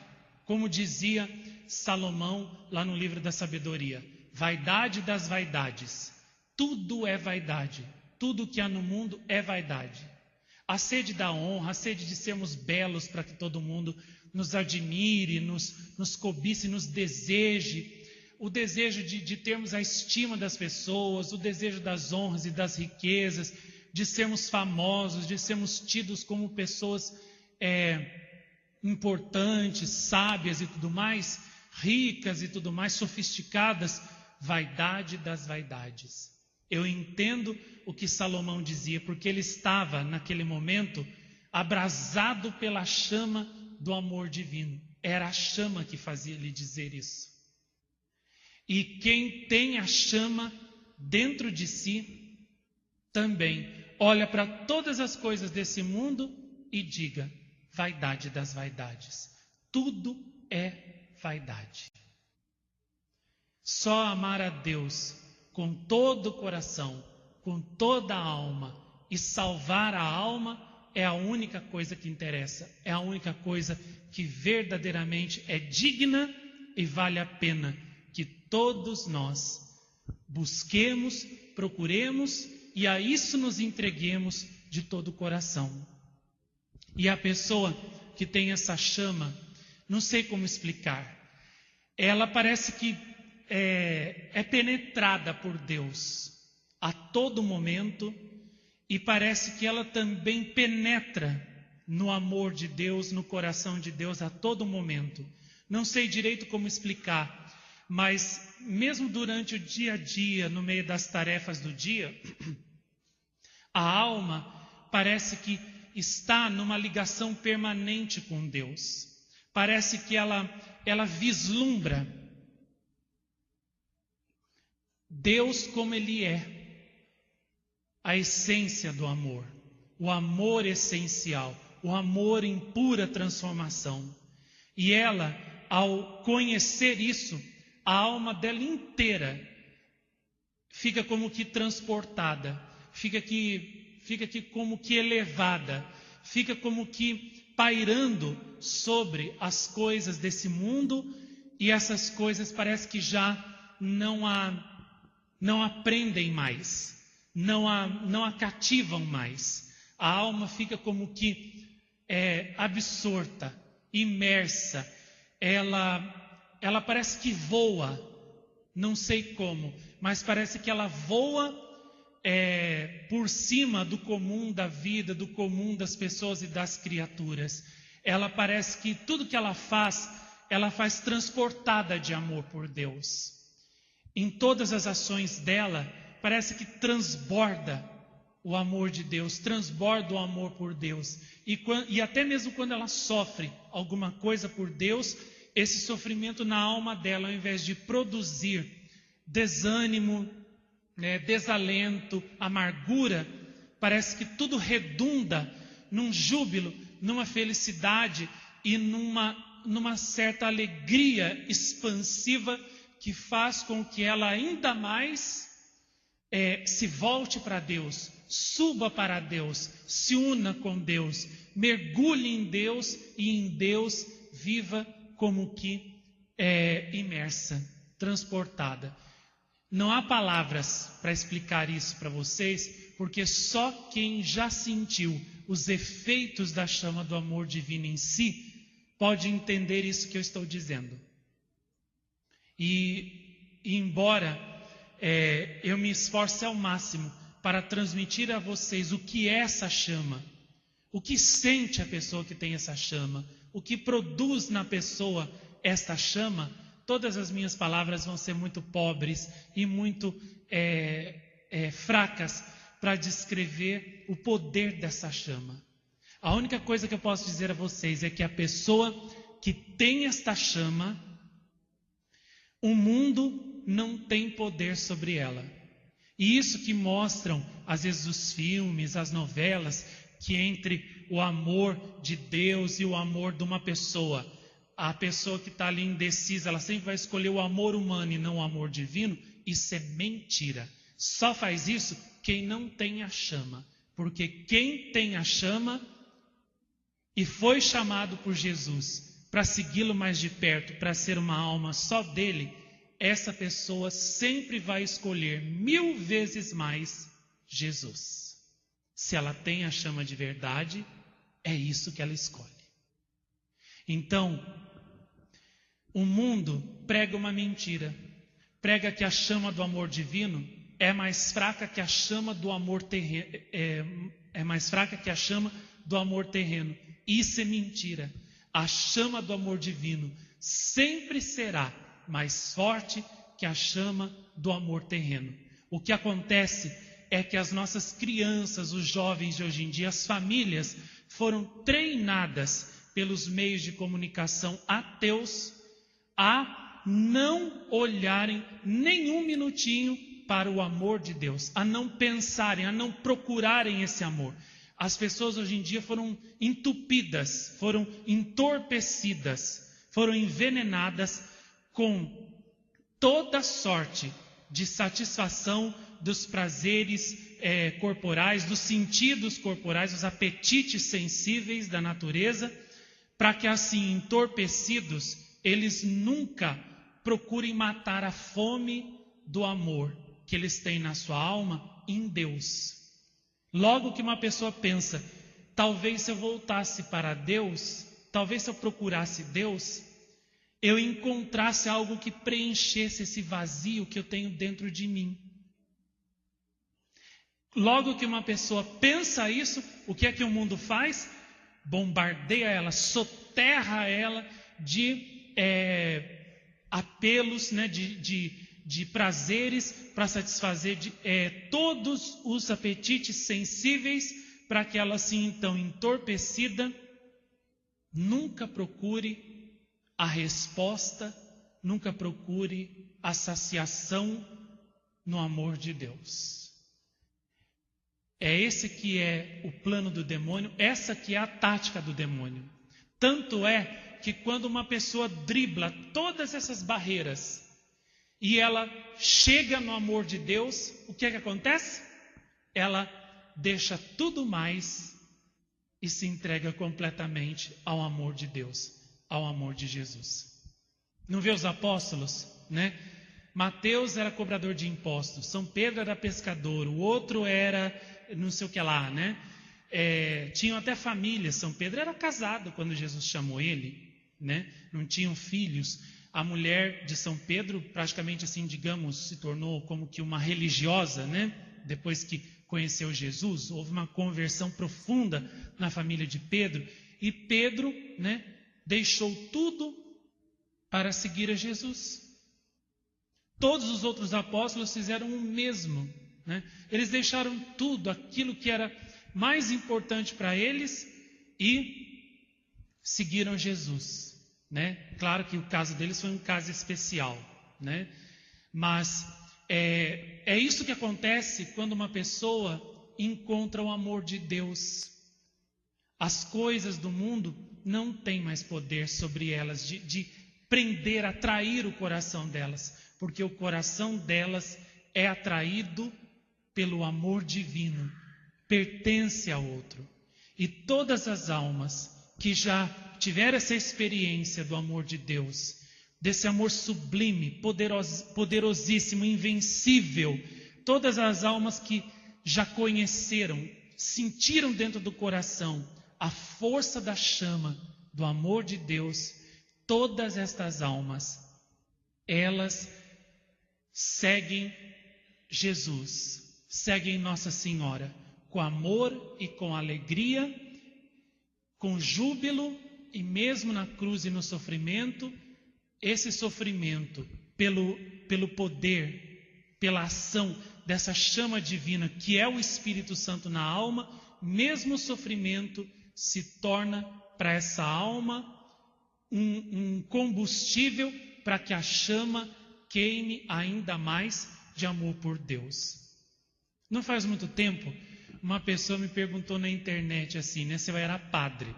Como dizia Salomão lá no livro da sabedoria, vaidade das vaidades. Tudo é vaidade. Tudo que há no mundo é vaidade. A sede da honra, a sede de sermos belos para que todo mundo nos admire, nos cobice, nos deseje, o desejo de termos a estima das pessoas, o desejo das honras e das riquezas, de sermos famosos, de sermos tidos como pessoas importantes, sábias e tudo mais, ricas e tudo mais, sofisticadas, vaidade das vaidades. Eu entendo o que Salomão dizia, porque ele estava, naquele momento, abrasado pela chama do amor divino. Era a chama que fazia ele dizer isso. E quem tem a chama dentro de si, também olha para todas as coisas desse mundo e diga, vaidade das vaidades. Tudo é vaidade. Só amar a Deus com todo o coração, com toda a alma e salvar a alma é a única coisa que interessa, é a única coisa que verdadeiramente é digna e vale a pena que todos nós busquemos, procuremos e a isso nos entreguemos de todo o coração. E a pessoa que tem essa chama, não sei como explicar, ela parece que é penetrada por Deus a todo momento e parece que ela também penetra no amor de Deus, no coração de Deus a todo momento. Não sei direito como explicar, mas mesmo durante o dia a dia, no meio das tarefas do dia, a alma parece que está numa ligação permanente com Deus. Parece que ela vislumbra Deus como Ele é, a essência do amor, o amor essencial, o amor em pura transformação. E ela, ao conhecer isso, a alma dela inteira fica como que transportada, fica aqui como que elevada, fica como que pairando sobre as coisas desse mundo, e essas coisas parece que já não a prendem mais, não a cativam mais. A alma fica como que absorta, imersa, ela parece que voa, não sei como, mas parece que ela voa por cima do comum da vida, do comum das pessoas e das criaturas. ela parece que tudo que ela faz transportada de amor por Deus. Em todas as ações dela, parece que transborda o amor de Deus, transborda o amor por Deus. E até mesmo quando ela sofre alguma coisa por Deus, esse sofrimento na alma dela, ao invés de produzir desânimo, desalento, amargura, parece que tudo redunda num júbilo, numa felicidade e numa certa alegria expansiva que faz com que ela ainda mais se volte para Deus, suba para Deus, se una com Deus, mergulhe em Deus e em Deus viva como que imersa, transportada. Não há palavras para explicar isso para vocês, porque só quem já sentiu os efeitos da chama do amor divino em si pode entender isso que eu estou dizendo. E embora eu me esforce ao máximo para transmitir a vocês o que é essa chama, o que sente a pessoa que tem essa chama, o que produz na pessoa esta chama, todas as minhas palavras vão ser muito pobres e muito fracas para descrever o poder dessa chama. A única coisa que eu posso dizer a vocês é que a pessoa que tem esta chama, o mundo não tem poder sobre ela. E isso que mostram, às vezes, os filmes, as novelas, que entre o amor de Deus e o amor de uma pessoa, a pessoa que está ali indecisa, ela sempre vai escolher o amor humano e não o amor divino. Isso é mentira. Só faz isso quem não tem a chama. Porque quem tem a chama e foi chamado por Jesus para segui-lo mais de perto, para ser uma alma só dele, essa pessoa sempre vai escolher 1000 vezes mais Jesus. Se ela tem a chama de verdade, é isso que ela escolhe. Então, o mundo prega uma mentira. Prega que a chama do amor divino é mais fraca que a chama do amor terreno. É mais fraca que a chama do amor terreno. Isso é mentira. A chama do amor divino sempre será mais forte que a chama do amor terreno. O que acontece é que as nossas crianças, os jovens de hoje em dia, as famílias foram treinadas pelos meios de comunicação ateus a não olharem nenhum minutinho para o amor de Deus, a não pensarem, a não procurarem esse amor. As pessoas hoje em dia foram entupidas, foram entorpecidas, foram envenenadas com toda sorte de satisfação dos prazeres corporais, dos sentidos corporais, dos apetites sensíveis da natureza, para que assim, entorpecidos, eles nunca procurem matar a fome do amor que eles têm na sua alma em Deus. Logo que uma pessoa pensa, talvez se eu voltasse para Deus, talvez se eu procurasse Deus, eu encontrasse algo que preenchesse esse vazio que eu tenho dentro de mim. Logo que uma pessoa pensa isso, o que é que o mundo faz? Bombardeia ela, soterra ela de apelos, de prazeres para satisfazer todos os apetites sensíveis, para que ela assim, então, entorpecida, nunca procure a resposta, nunca procure a saciação no amor de Deus. É esse que é o plano do demônio, essa que é a tática do demônio. Tanto é que quando uma pessoa dribla todas essas barreiras e ela chega no amor de Deus, o que é que acontece? Ela deixa tudo mais e se entrega completamente ao amor de Deus, ao amor de Jesus. Não vê os apóstolos, né? Mateus era cobrador de impostos, São Pedro era pescador, o outro era não sei o que lá, né? Tinham até família. São Pedro era casado quando Jesus chamou ele, né? Não tinham filhos. A mulher de São Pedro, praticamente assim, digamos, se tornou como que uma religiosa, né? Depois que conheceu Jesus, houve uma conversão profunda na família de Pedro. E Pedro, né, deixou tudo para seguir a Jesus. Todos os outros apóstolos fizeram o mesmo, né? Eles deixaram tudo, aquilo que era mais importante para eles, e seguiram Jesus, né? Claro que o caso deles foi um caso especial, né? Mas é isso que acontece quando uma pessoa encontra o amor de Deus. As coisas do mundo não têm mais poder sobre elas, de prender, atrair o coração delas, porque o coração delas é atraído pelo amor divino, pertence a outro. E todas as almas que já tiveram essa experiência do amor de Deus, desse amor sublime, poderosíssimo, invencível, todas as almas que já conheceram, sentiram dentro do coração a força da chama do amor de Deus, todas estas almas, elas seguem Jesus, seguem Nossa Senhora, com amor e com alegria, com júbilo, e mesmo na cruz e no sofrimento, esse sofrimento, pelo poder, pela ação dessa chama divina, que é o Espírito Santo na alma, mesmo o sofrimento se torna para essa alma um combustível para que a chama queime ainda mais de amor por Deus. Não faz muito tempo, uma pessoa me perguntou na internet assim, né, se eu era padre.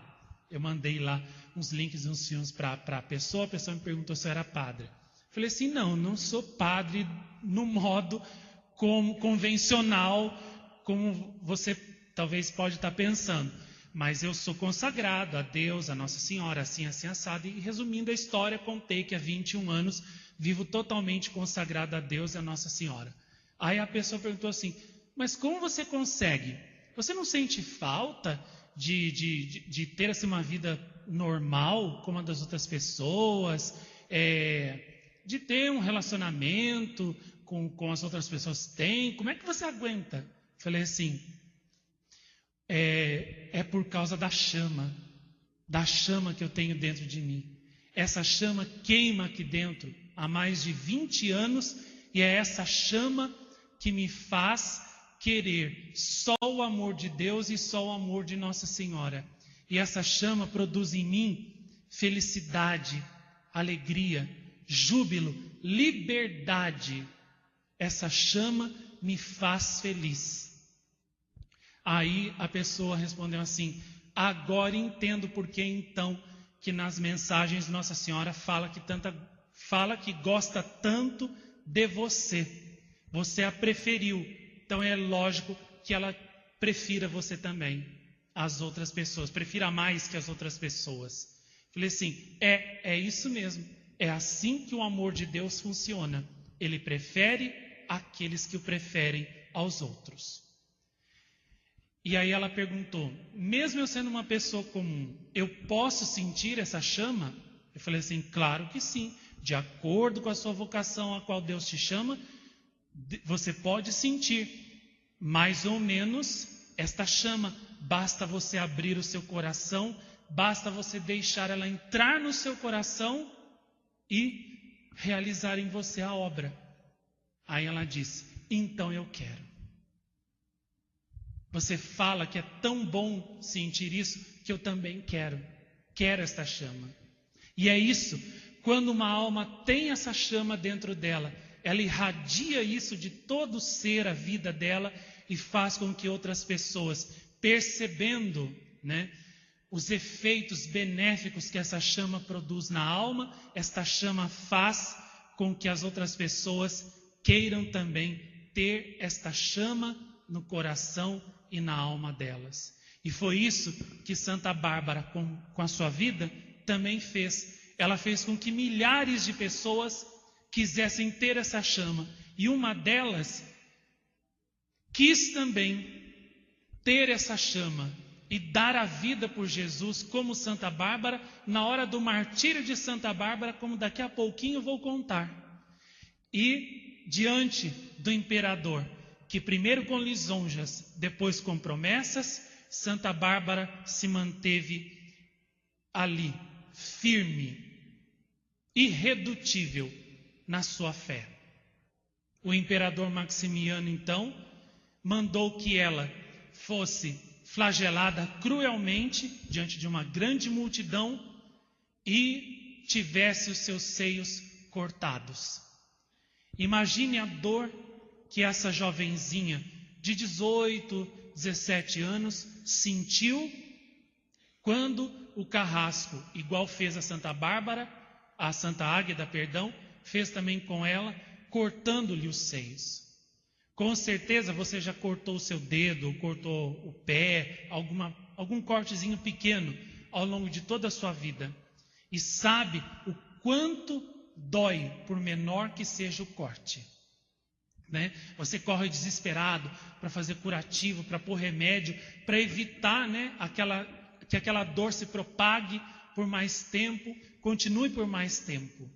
Eu mandei lá uns links e uns filmes para a pessoa me perguntou se eu era padre. Falei assim, não sou padre no modo convencional, como você talvez pode estar pensando. Mas eu sou consagrado a Deus, a Nossa Senhora, assim, assado. E resumindo a história, contei que há 21 anos vivo totalmente consagrado a Deus e a Nossa Senhora. Aí a pessoa perguntou assim, mas como você consegue? Você não sente falta de ter assim, uma vida normal, como a das outras pessoas? De ter um relacionamento com as outras pessoas têm? Como é que você aguenta? Falei assim, é por causa da chama que eu tenho dentro de mim. Essa chama queima aqui dentro há mais de 20 anos, e é essa chama que me faz querer só o amor de Deus e só o amor de Nossa Senhora. E essa chama produz em mim felicidade, alegria, júbilo, liberdade. Essa chama me faz feliz. Aí a pessoa respondeu assim, agora entendo por que então que nas mensagens Nossa Senhora fala que gosta tanto de você. Você a preferiu, então é lógico que ela prefira você também, as outras pessoas, prefira mais que as outras pessoas. Falei assim, é isso mesmo, é assim que o amor de Deus funciona. Ele prefere aqueles que o preferem aos outros. E aí ela perguntou, mesmo eu sendo uma pessoa comum, eu posso sentir essa chama? Eu falei assim, claro que sim, de acordo com a sua vocação a qual Deus te chama, você pode sentir mais ou menos esta chama. Basta você abrir o seu coração, basta você deixar ela entrar no seu coração e realizar em você a obra. Aí ela disse, então eu quero. Você fala que é tão bom sentir isso, que eu também quero esta chama. E é isso, quando uma alma tem essa chama dentro dela, ela irradia isso de todo ser, a vida dela, e faz com que outras pessoas, percebendo, né, os efeitos benéficos que essa chama produz na alma, esta chama faz com que as outras pessoas queiram também ter esta chama no coração e na alma delas. E foi isso que Santa Bárbara, com a sua vida, também fez. Ela fez com que milhares de pessoas quisessem ter essa chama. E uma delas quis também ter essa chama e dar a vida por Jesus, como Santa Bárbara, na hora do martírio de Santa Bárbara, como daqui a pouquinho vou contar. E diante do imperador, que primeiro com lisonjas, depois com promessas, Santa Bárbara se manteve ali, firme, irredutível na sua fé. O imperador Maximiano, então, mandou que ela fosse flagelada cruelmente diante de uma grande multidão e tivesse os seus seios cortados. Imagine a dor que essa jovenzinha de 18, 17 anos sentiu quando o carrasco, igual fez a Santa Bárbara, a Santa Águeda, fez também com ela, cortando-lhe os seios. Com certeza você já cortou o seu dedo, cortou o pé, algum cortezinho pequeno ao longo de toda a sua vida. E sabe o quanto dói, por menor que seja o corte. Né? Você corre desesperado para fazer curativo, para pôr remédio, para evitar, né, que aquela dor se propague por mais tempo, continue por mais tempo.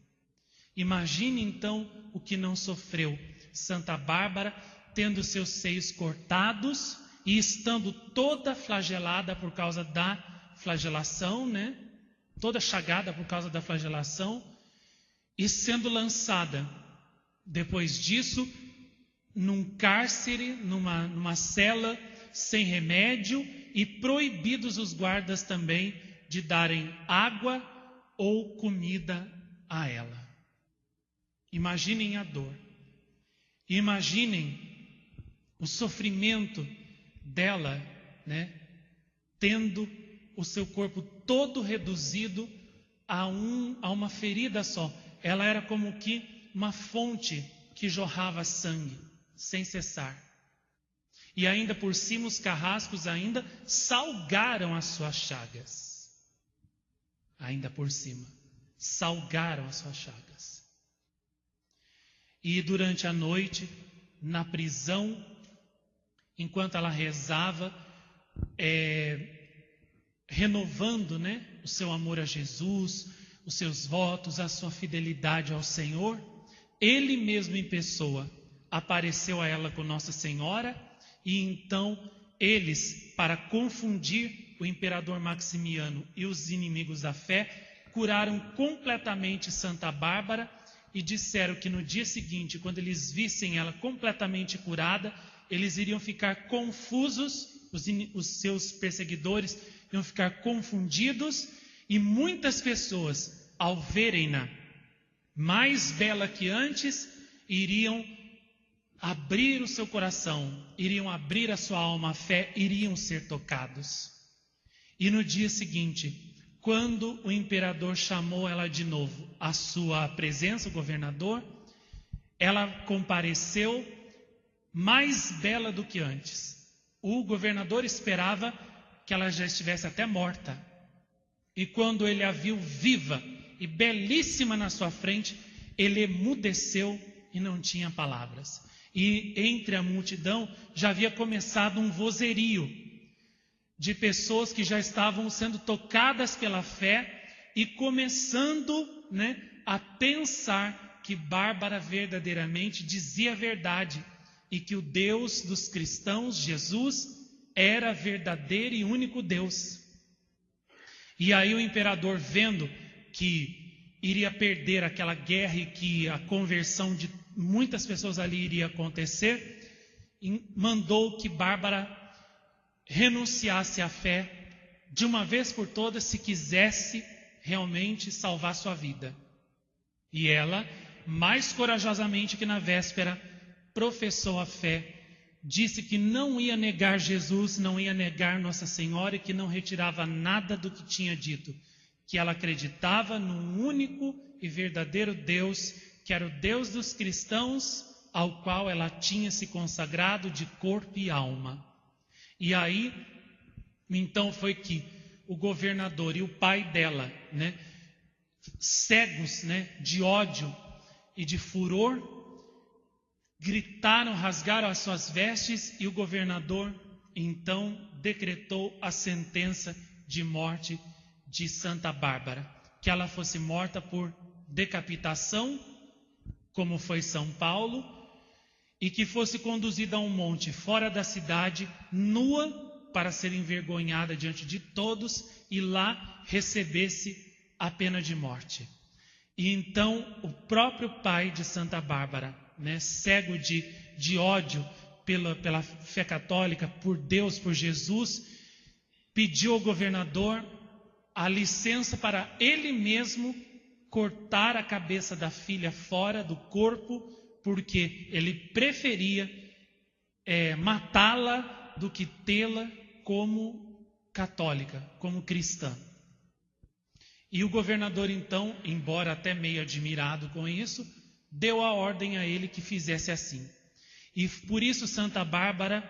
Imagine então o que não sofreu Santa Bárbara, tendo seus seios cortados e estando toda flagelada por causa da flagelação, né? Toda chagada por causa da flagelação, e sendo lançada, depois disso, num cárcere, numa cela sem remédio, e proibidos os guardas também de darem água ou comida a ela. Imaginem a dor. Imaginem o sofrimento dela, né, tendo o seu corpo todo reduzido a uma ferida só. Ela era como que uma fonte que jorrava sangue sem cessar. E ainda por cima os carrascos ainda salgaram as suas chagas. Ainda por cima, salgaram as suas chagas. E durante a noite, na prisão, enquanto ela rezava, renovando, né, o seu amor a Jesus, os seus votos, a sua fidelidade ao Senhor, ele mesmo em pessoa apareceu a ela com Nossa Senhora, e então eles, para confundir o imperador Maximiano e os inimigos da fé, curaram completamente Santa Bárbara e disseram que no dia seguinte, quando eles vissem ela completamente curada, eles iriam ficar confusos, os seus perseguidores iam ficar confundidos, e muitas pessoas, ao verem-na mais bela que antes, iriam abrir o seu coração, iriam abrir a sua alma à fé, iriam ser tocados. E no dia seguinte, quando o imperador chamou ela de novo à sua presença, o governador, ela compareceu mais bela do que antes. O governador esperava que ela já estivesse até morta. E quando ele a viu viva e belíssima na sua frente, ele emudeceu e não tinha palavras. E entre a multidão já havia começado um vozerio de pessoas que já estavam sendo tocadas pela fé e começando, né, a pensar que Bárbara verdadeiramente dizia a verdade e que o Deus dos cristãos, Jesus, era verdadeiro e único Deus. E aí o imperador, vendo que iria perder aquela guerra e que a conversão de muitas pessoas ali iria acontecer, mandou que Bárbara renunciasse à fé de uma vez por todas, se quisesse realmente salvar sua vida. E ela, mais corajosamente que na véspera, professou a fé, disse que não ia negar Jesus, não ia negar Nossa Senhora e que não retirava nada do que tinha dito, que ela acreditava num único e verdadeiro Deus, que era o Deus dos cristãos, ao qual ela tinha se consagrado de corpo e alma. E aí, então foi que o governador e o pai dela, né, cegos, né, de ódio e de furor, gritaram, rasgaram as suas vestes, e o governador então decretou a sentença de morte de Santa Bárbara, que ela fosse morta por decapitação, como foi São Paulo, e que fosse conduzida a um monte fora da cidade, nua, para ser envergonhada diante de todos, e lá recebesse a pena de morte. E então o próprio pai de Santa Bárbara, né, cego de ódio pela fé católica, por Deus, por Jesus, pediu ao governador a licença para ele mesmo cortar a cabeça da filha fora do corpo, porque ele preferia matá-la do que tê-la como católica, como cristã. E o governador então, embora até meio admirado com isso, deu a ordem a ele que fizesse assim. E por isso Santa Bárbara,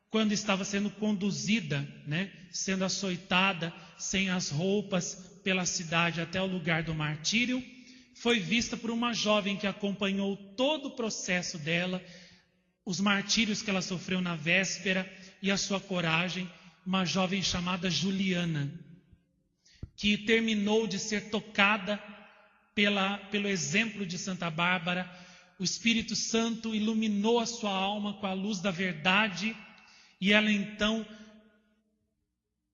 quando estava sendo conduzida, né, sendo açoitada, sem as roupas, pela cidade até o lugar do martírio, foi vista por uma jovem que acompanhou todo o processo dela, os martírios que ela sofreu na véspera e a sua coragem, uma jovem chamada Juliana, que terminou de ser tocada pelo exemplo de Santa Bárbara. O Espírito Santo iluminou a sua alma com a luz da verdade e ela então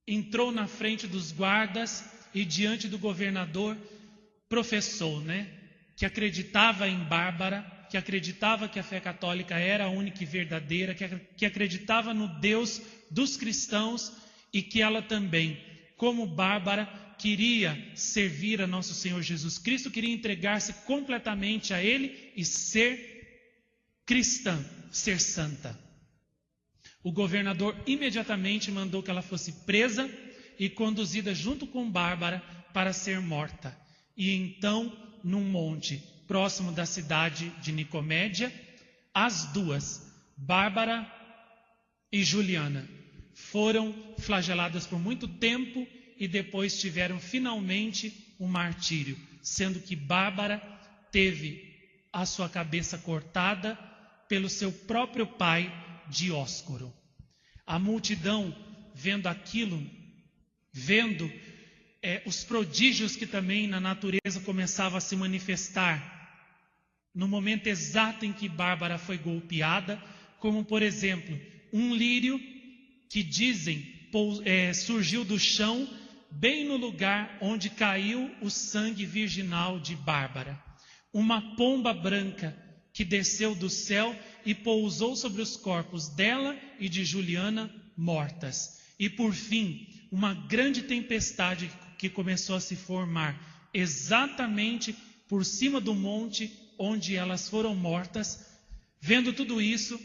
entrou na frente dos guardas e diante do governador professou, né, que acreditava em Bárbara, que acreditava que a fé católica era a única e verdadeira, que acreditava no Deus dos cristãos e que ela também, como Bárbara, queria servir a nosso Senhor Jesus Cristo, queria entregar-se completamente a Ele e ser cristã, ser santa. O governador imediatamente mandou que ela fosse presa e conduzida junto com Bárbara para ser morta. E então, num monte próximo da cidade de Nicomédia, as duas, Bárbara e Juliana, foram flageladas por muito tempo e depois tiveram finalmente um martírio, sendo que Bárbara teve a sua cabeça cortada pelo seu próprio pai, Dióscoro. A multidão, vendo aquilo, vendo os prodígios que também na natureza começavam a se manifestar, no momento exato em que Bárbara foi golpeada, como por exemplo, um lírio que dizem surgiu do chão, bem no lugar onde caiu o sangue virginal de Bárbara. Uma pomba branca que desceu do céu e pousou sobre os corpos dela e de Juliana mortas. E por fim, uma grande tempestade que começou a se formar exatamente por cima do monte onde elas foram mortas. Vendo tudo isso,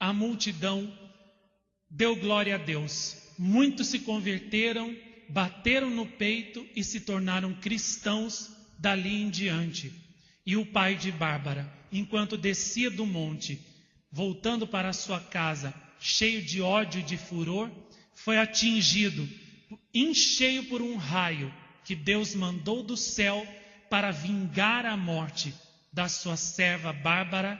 a multidão deu glória a Deus. Muitos se converteram, bateram no peito e se tornaram cristãos dali em diante. E o pai de Bárbara, enquanto descia do monte, voltando para a sua casa, cheio de ódio e de furor, foi atingido em cheio por um raio que Deus mandou do céu para vingar a morte da sua serva Bárbara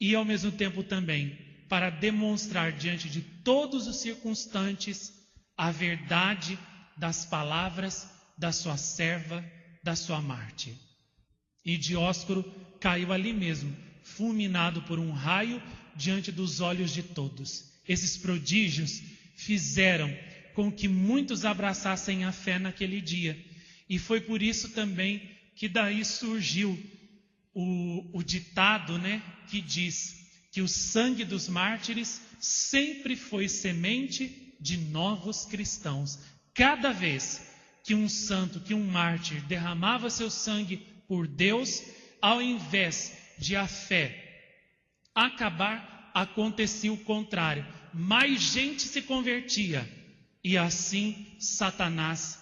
e ao mesmo tempo também para demonstrar diante de todos os circunstantes a verdade das palavras da sua serva, da sua mártir. E Dióscoro caiu ali mesmo, fulminado por um raio diante dos olhos de todos. Esses prodígios fizeram com que muitos abraçassem a fé naquele dia. E foi por isso também que daí surgiu o ditado, né, que diz que o sangue dos mártires sempre foi semente de novos cristãos. Cada vez que um santo, que um mártir derramava seu sangue por Deus, ao invés de a fé acabar, acontecia o contrário. Mais gente se convertia e assim Satanás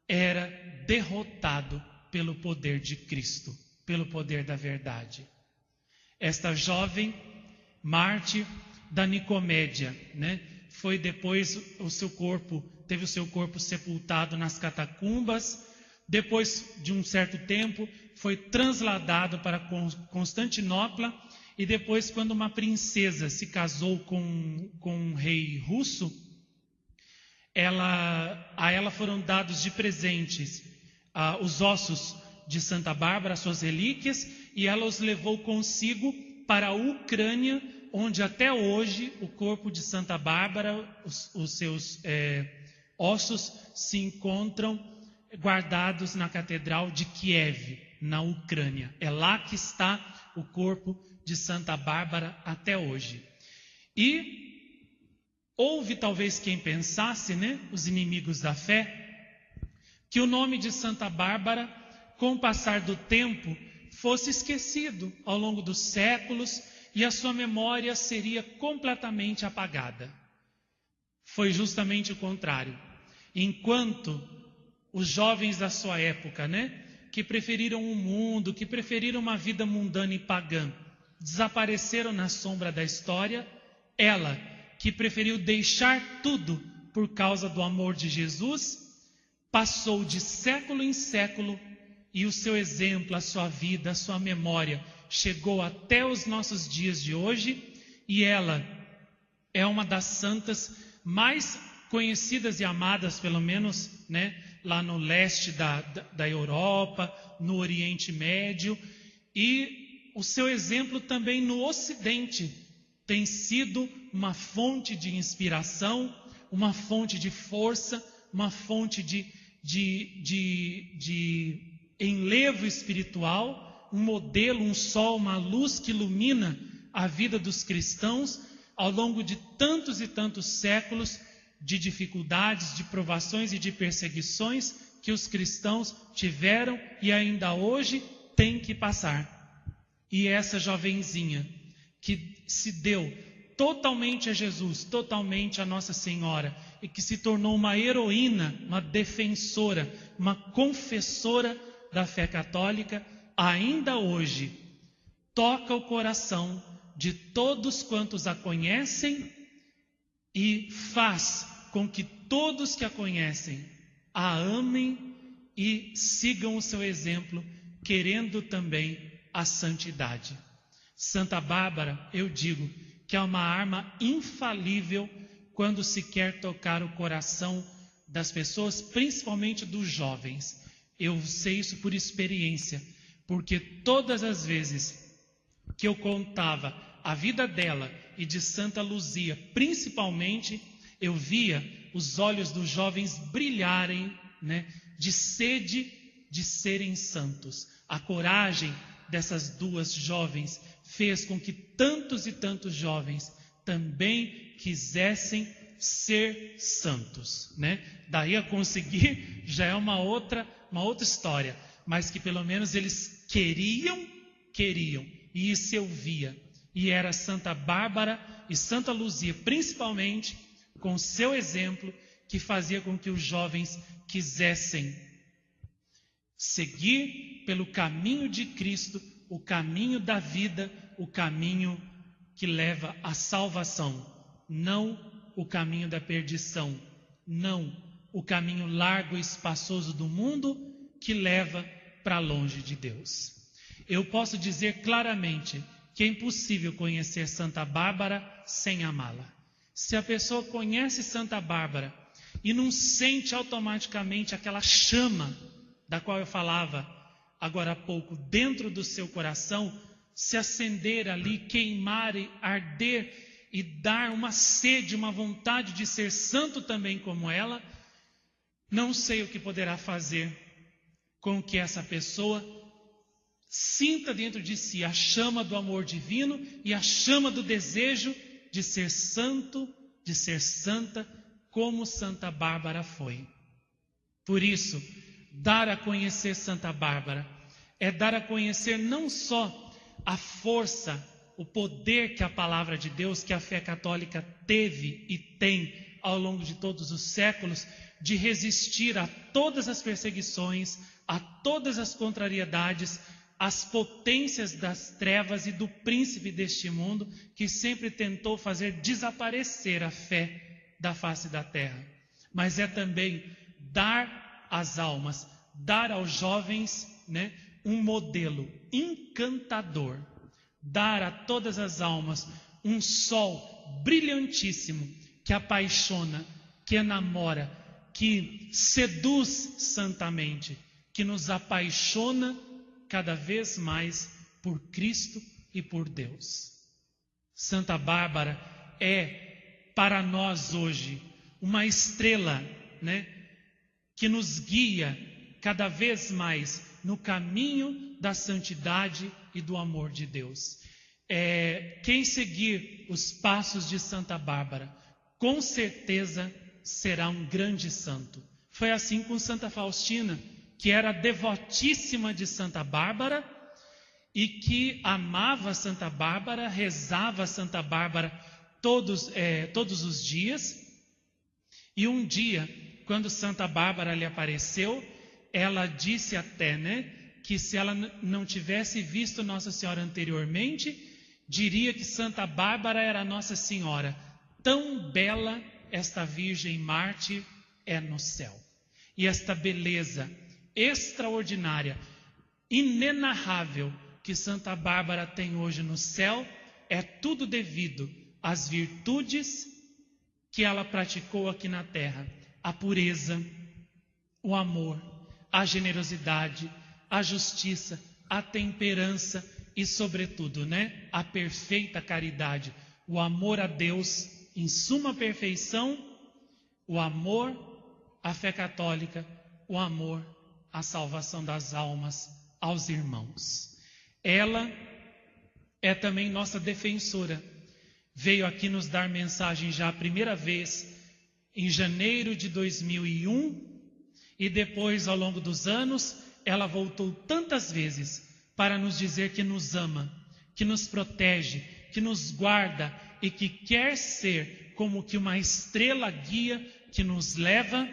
era derrotado pelo poder de Cristo, pelo poder da verdade. Esta jovem mártir da Nicomédia, né, foi depois teve o seu corpo sepultado nas catacumbas. Depois de um certo tempo, foi trasladado para Constantinopla. E depois, quando uma princesa se casou com um rei russo, a ela foram dados de presentes os ossos de Santa Bárbara, suas relíquias, e ela os levou consigo para a Ucrânia, onde até hoje o corpo de Santa Bárbara, os seus Ossos se encontram guardados na Catedral de Kiev, na Ucrânia. É lá que está o corpo de Santa Bárbara até hoje. E houve talvez quem pensasse, os inimigos da fé, que o nome de Santa Bárbara, com o passar do tempo, fosse esquecido ao longo dos séculos e a sua memória seria completamente apagada. Foi justamente o contrário. Enquanto os jovens da sua época, que preferiram o mundo, que preferiram uma vida mundana e pagã, desapareceram na sombra da história, ela, que preferiu deixar tudo por causa do amor de Jesus, passou de século em século e o seu exemplo, a sua vida, a sua memória chegou até os nossos dias de hoje, e ela é uma das santas mais conhecidas e amadas, pelo menos, lá no leste da Europa, no Oriente Médio, e o seu exemplo também no Ocidente tem sido uma fonte de inspiração, uma fonte de força, uma fonte de enlevo espiritual, um modelo, um sol, uma luz que ilumina a vida dos cristãos ao longo de tantos e tantos séculos de dificuldades, de provações e de perseguições que os cristãos tiveram e ainda hoje têm que passar. E essa jovenzinha que se deu totalmente a Jesus, totalmente a Nossa Senhora, e que se tornou uma heroína, uma defensora, uma confessora da fé católica, ainda hoje toca o coração de todos quantos a conhecem e faz com que todos que a conhecem a amem e sigam o seu exemplo, querendo também a santidade. Santa Bárbara, eu digo, que é uma arma infalível quando se quer tocar o coração das pessoas, principalmente dos jovens. Eu sei isso por experiência, porque todas as vezes que eu contava a vida dela e de Santa Luzia, principalmente, eu via os olhos dos jovens brilharem, de sede de serem santos. A coragem dessas duas jovens fez com que tantos e tantos jovens também quisessem ser santos, Daí a conseguir já é uma outra história, mas que pelo menos eles queriam, e isso eu via. E era Santa Bárbara e Santa Luzia, principalmente, com seu exemplo, que fazia com que os jovens quisessem seguir pelo caminho de Cristo, o caminho da vida, o caminho que leva à salvação, não o caminho da perdição, não o caminho largo e espaçoso do mundo que leva para longe de Deus. Eu posso dizer claramente que é impossível conhecer Santa Bárbara sem amá-la. Se a pessoa conhece Santa Bárbara e não sente automaticamente aquela chama da qual eu falava agora há pouco, dentro do seu coração, se acender ali, queimar e arder e dar uma sede, uma vontade de ser santo também como ela, não sei o que poderá fazer com que essa pessoa sinta dentro de si a chama do amor divino e a chama do desejo de ser santo, de ser santa, como Santa Bárbara foi. Por isso, dar a conhecer Santa Bárbara é dar a conhecer não só a força, o poder que a palavra de Deus, que a fé católica teve e tem ao longo de todos os séculos, de resistir a todas as perseguições, a todas as contrariedades, as potências das trevas e do príncipe deste mundo, que sempre tentou fazer desaparecer a fé da face da terra. Mas é também dar às almas, dar aos jovens, um modelo encantador, dar a todas as almas um sol brilhantíssimo que apaixona, que enamora, que seduz santamente, que nos apaixona cada vez mais por Cristo e por Deus. Santa Bárbara é para nós hoje uma estrela né, que nos guia cada vez mais no caminho da santidade e do amor de Deus. Quem seguir os passos de Santa Bárbara, com certeza será um grande santo. Foi assim com Santa Faustina, que era devotíssima de Santa Bárbara e que amava Santa Bárbara, rezava Santa Bárbara todos os dias. E um dia, quando Santa Bárbara lhe apareceu, ela disse até, né, que se ela não tivesse visto Nossa Senhora anteriormente, diria que Santa Bárbara era Nossa Senhora. Tão bela esta Virgem Mártir é no céu. E esta beleza extraordinária, inenarrável, que Santa Bárbara tem hoje no céu, é tudo devido às virtudes que ela praticou aqui na terra. A pureza, o amor, a generosidade, a justiça, a temperança e, sobretudo, né, a perfeita caridade, o amor a Deus em suma perfeição, o amor à fé católica, o amor à salvação das almas, aos irmãos. Ela é também nossa defensora. Veio aqui nos dar mensagem já a primeira vez em janeiro de 2001 e depois, ao longo dos anos, ela voltou tantas vezes para nos dizer que nos ama, que nos protege, que nos guarda e que quer ser como que uma estrela guia que nos leva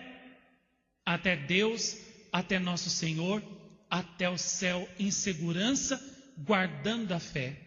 até Deus, até nosso Senhor, até o céu em segurança, guardando a fé.